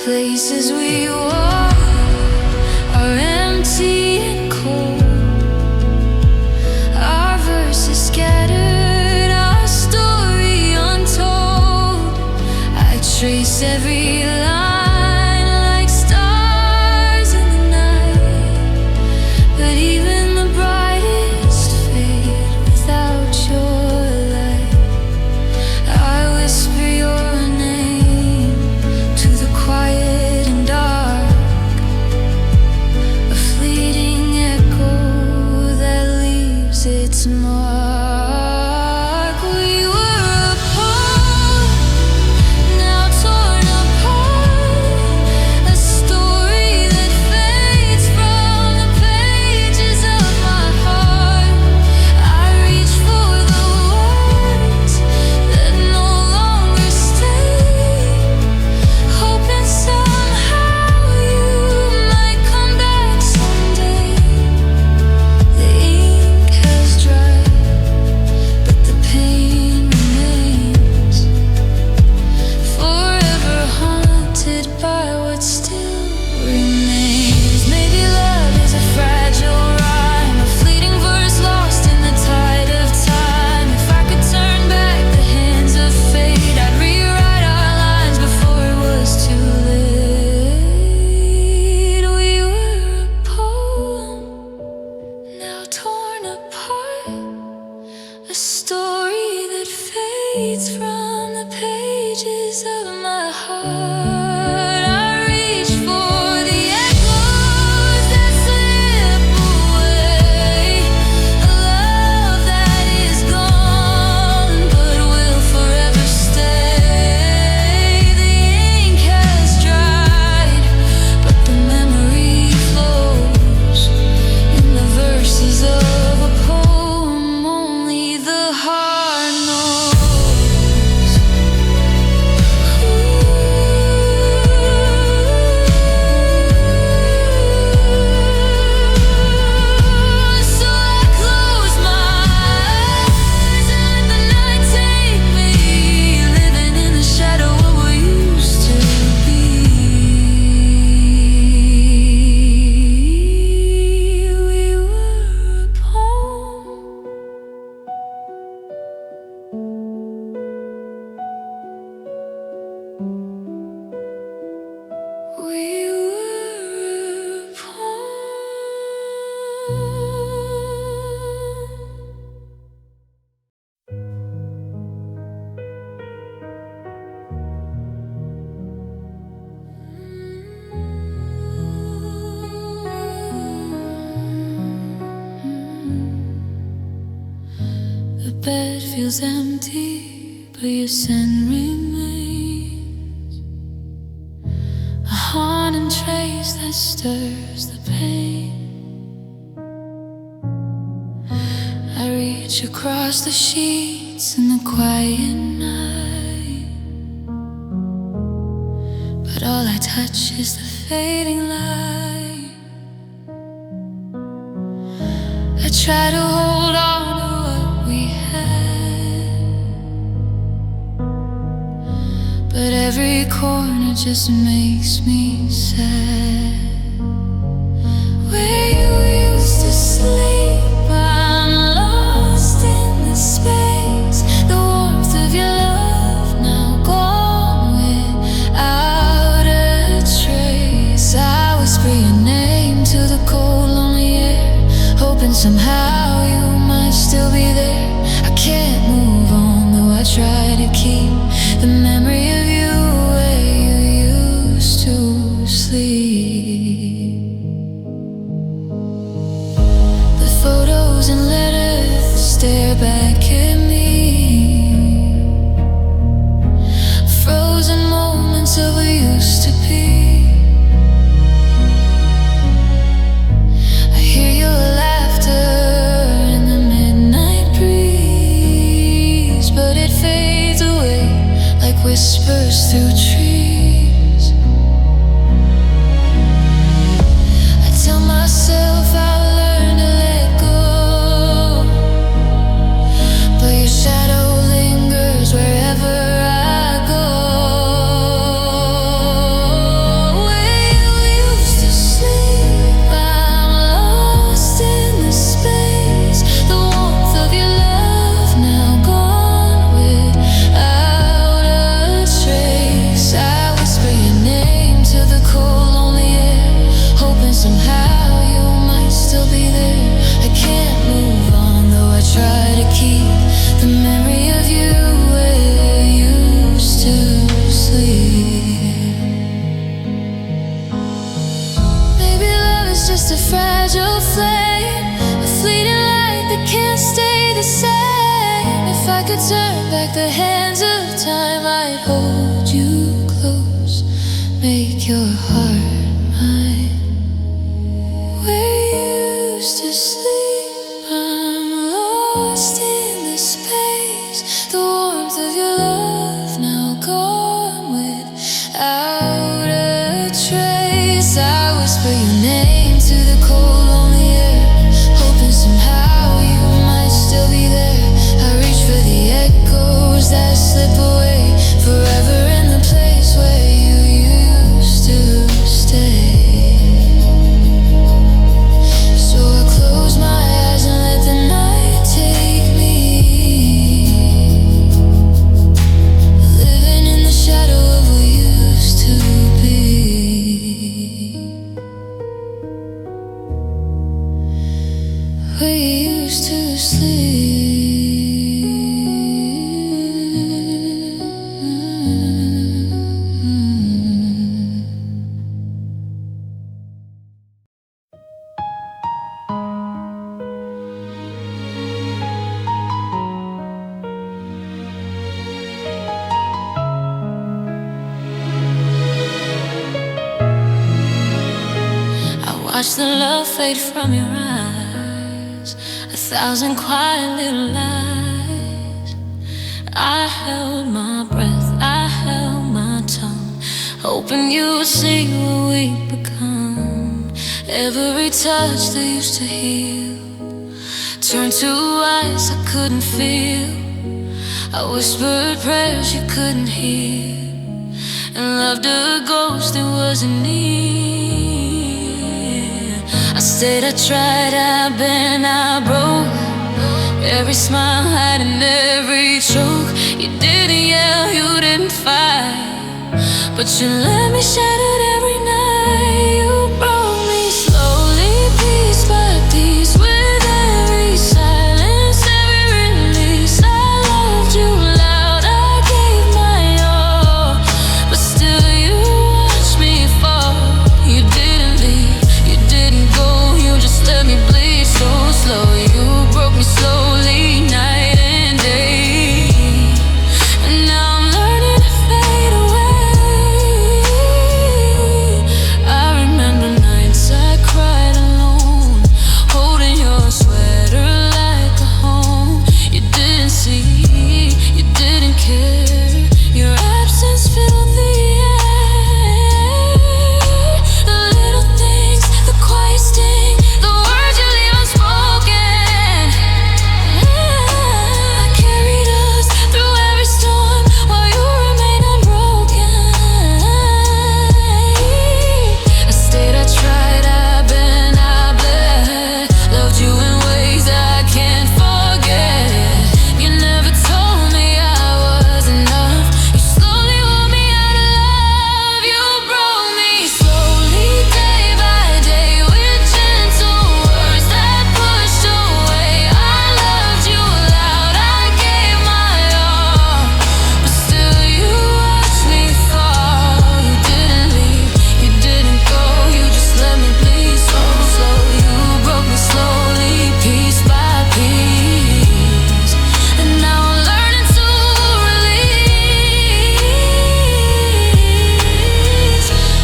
Places we walk are empty and cold. Our verses scattered, our story untold. I trace every line like stars in the night, but even the brightest fade without your light. I whisper your name to the quiet and dark, a fleeting echo that leaves its mark. We were a poem, now torn apart, a story that fades from the pages of my heart. I reach for the words that no longer stay, hoping somehow you might come back someday. The ink has dried, but the pain remains, forever haunted by what still remains. Maybe love is a fragile rhyme, a fleeting verse lost in the tide of time. If I could turn back the hands of fate, I'd rewrite our lines before it was too late. We were a poem, now torn apart, a story that fades from the pages of my heart. I reach for the echoes that slip away, a love that is gone but will forever stay. The ink has dried, but the memory flows in the verses of a poem only the heart knows. So I close my eyes and let the night take me, living in the shadow of what used to be. We were a poem. We were a poem. The bed feels empty, but your scent remains, a haunting trace that stirs the pain. I reach across the sheets in the quiet night, but all I touch is the fading light. I try to hold on to what we had, but every corner just makes me sad. Where you used to sleep, I'm lost in the space. The warmth of your love now gone without a trace. I whisper your name to the cold, lonely air, hoping somehow you might still be there. I can't move on, though I try to keep the memory of you where you used to sleep. The photos and letters stare back at me, frozen moments of what used to be. I hear your laughter in the midnight breeze, but it fades away like whispers through trees. I tell myself I'll learn to let go, but your shadow lingers wherever I go. fragile flame, a fleeting light that can't stay the same. If I could turn back the hands of time, I'd hold you close, make your heart mine. We used to sleep, I'm lost in the space, the warmth of your love now gone without a trace. I whisper your name to the cold, lonely air, hoping somehow you might still be there. I reach for the echoes that slip away, forever in the place where you used to stay. So I close my eyes and let the night take me, living in the shadow of what used to be. We used to sleep. Watch the love fade from your eyes, 1,000 quiet little lies. I held my breath, I held my tongue, hoping you would see what we'd become. Every touch that used to heal turned to ice I couldn't feel. I whispered prayers you couldn't hear, and loved a ghost that wasn't near. I stayed, I tried, I bent, I broke. Every smile had an every choke. You didn't yell, you didn't fight, but you let me shattered every night. You broke me slowly, piece by piece, with every silence, every release. I loved you loud, I gave my all, but still you watched me fall. You didn't leave, you didn't go, you just let me bleed so slow. You broke me slowly, night and day, and now I'm learning to fade away. I remember nights I cried alone, holding your sweater like a home. You didn't see, you didn't care, your absence filled the air. The little things, the quiet sting, the words you leave unspoken. I carried us through every storm while you remain unbroken. I stayed, I tried, I bent, I bled, loved you in ways I can't forget. You never told me I was enough, you slowly wore me out of love. You broke me slowly, day by day, with gentle words that pushed away. I loved you loud, I gave my all, but still you watched me fall. You didn't leave, you didn't go, you just let me bleed so slow. You broke me slowly, piece by piece, and now I'm learning to release.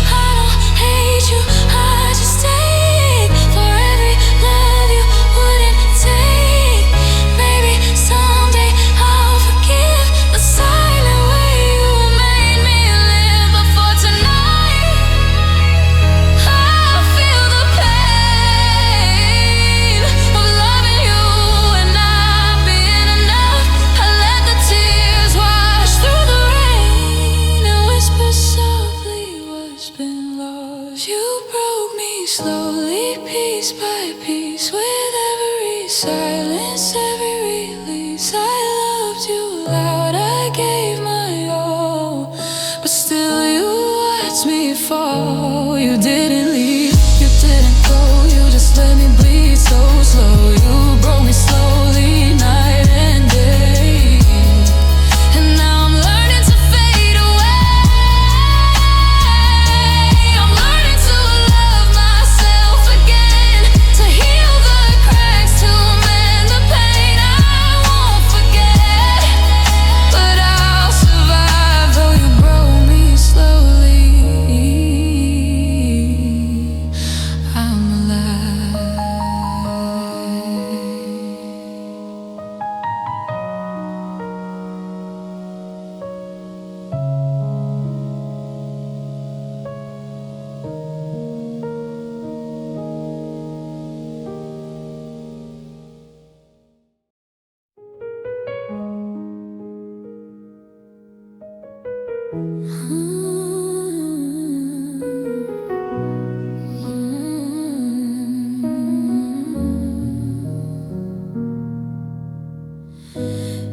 I don't hate you, I just take for every love you wouldn't take. Maybe someday I'll forgive the silent way you made me live, but for tonight I feel the pain of loving you and not being enough. I let the tears wash through the rain and whisper softly what's been lost. You broke me slowly, piece by piece, with every silence, every release. I loved you loud, I gave my all, but still you watched me fall. You didn't leave, you didn't go, you just let me bleed so slow. You broke me slowly, night and day, and now I'm learning to fade away. I'm learning to love myself again, to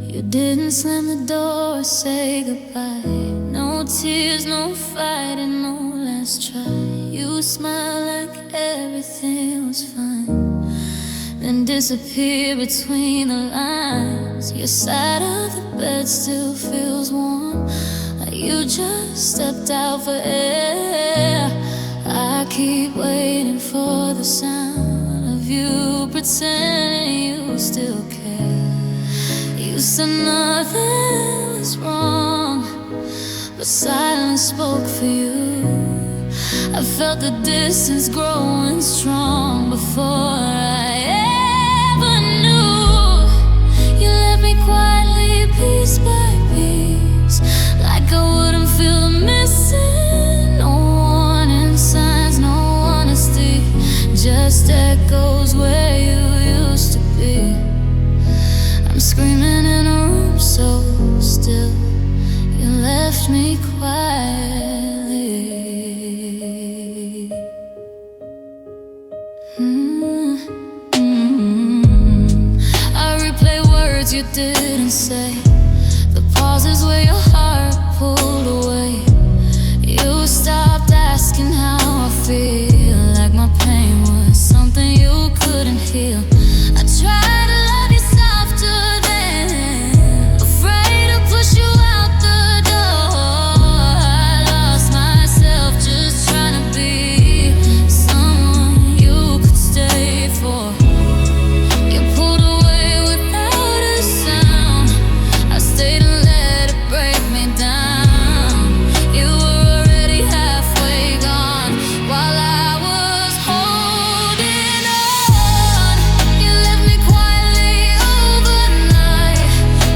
You didn't slam the door or say goodbye. No tears, no fighting, no last try. You smiled like everything was fine, then disappear between the lines. Your side of the bed still feels warm, like you just stepped out for air. I keep waiting for the sound of you pretending you still care. You said nothing was wrong, but silence spoke for you. I felt the distance growing strong before I ever knew. You left me quietly, piece by piece, like I wouldn't feel the missing. No warning signs, no honesty, just echoes where you used to be. I'm screaming in a room so still. You left me quietly. I replay words you didn't say, the pauses where your heart pulled away. You stopped asking how I feel, like my pain was something you couldn't heal. I tried to love you softer then, afraid to push you out the door. I lost myself just trying to be someone you could stay for. You pulled away without a sound. I stayed and let it break me down. You were already halfway gone while I was holding on. You left me quietly overnight,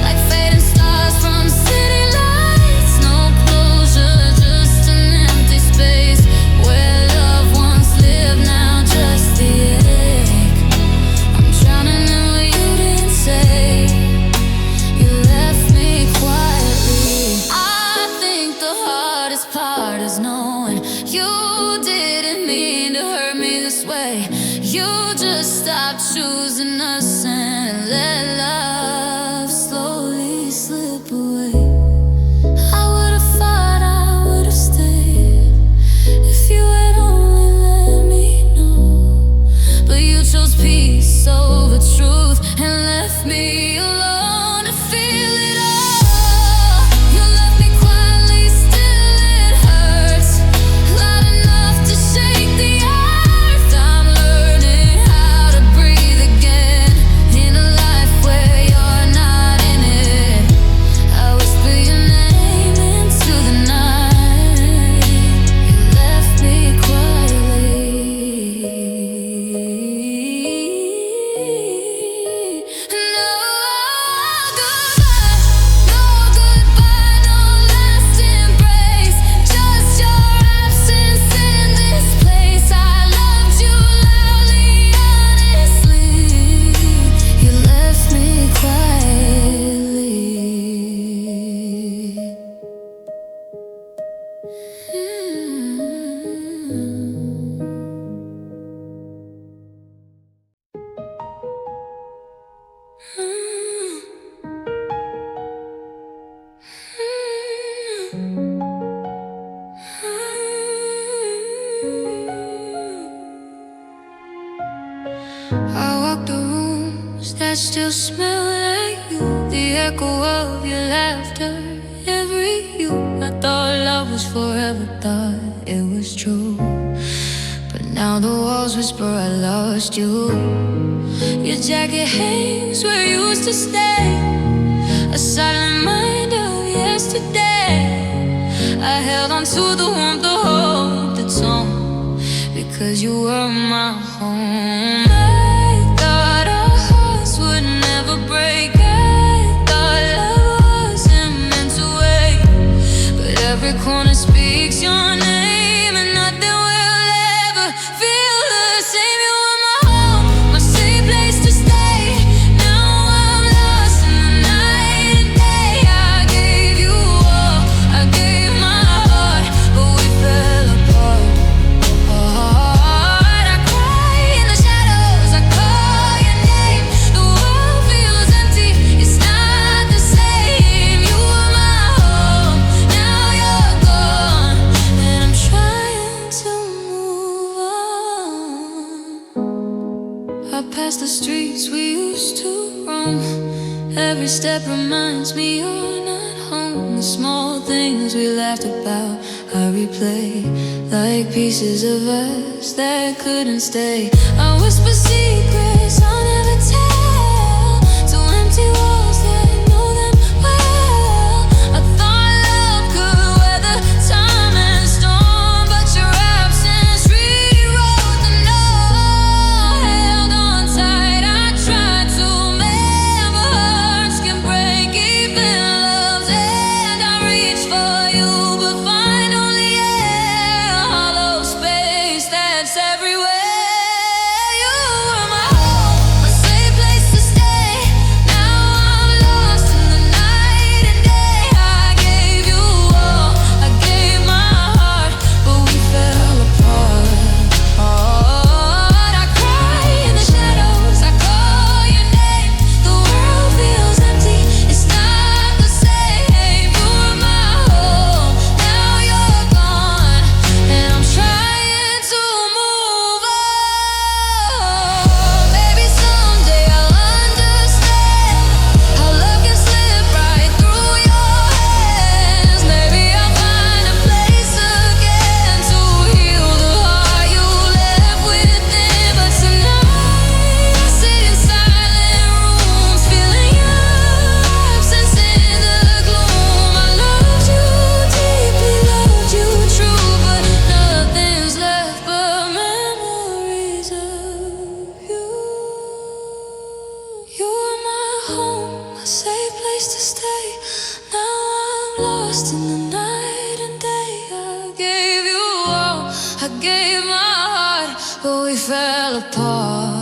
like fading stars from city lights. No closure, just an empty space where love once lived, now just the ache. I'm drowning in what you didn't say. You left me quietly. I think the hardest part is knowing you didn't mean to hurt me this way. You just stopped choosing us and let love slowly slip away. I would've thought I would've stayed if you had only let me know, but you chose peace over truth and left me alone to feel it all. You left me quietly, still it hurts, loud enough to shake the earth. I'm learning how to breathe again in a life where you're not in it. I whisper your name into the night. You left me quietly. No goodbye, no goodbye, no last embrace, just your absence in this place. I loved you loudly, honestly. You left me quietly. I walk the rooms that still smell like you, the echo of your laughter, every you. I thought love was forever, thought it was true, but now the walls whisper I lost you. Your jacket hangs where you used to stay, a silent reminder of yesterday. I held on to the warmth, the hope that's on, because you were my home. I thought our hearts would never break. I thought love wasn't meant to wait, but every corner speaks your name, and nothing will ever feel the same. You were my home, my safe place to stay. Now I'm lost in the night and day. I gave you all, I gave my Every step reminds me you're not home. The small things we laughed about, I replay like pieces of us that couldn't stay. I whisper secrets I'll never tell to empty walls that know them well. I thought love could weather time and storm, but your absence rewrote the note. Held on tight, I tried to mend, but hearts can break even love's end. I reach for you, but find only air, a hollow space that's everywhere. You were my home, a safe place to stay. Now I'm lost in the night and day. I gave you all, I gave my heart, but we fell apart. I cry in the shadows, I call your name. The world feels empty, it's not the same. You were my home, now you're gone, and I'm trying to move on. Maybe someday I'll understand how love can slip right through your hands. Maybe I'll find a place again to heal the heart you left within. But tonight I sit in silent rooms, feeling your absence in the gloom. I loved you deeply, loved you true, but nothing's left but memories of you. You were my home, a safe place to stay. Now I'm lost in the night and day. I gave you all, I gave my heart, but we fell apart.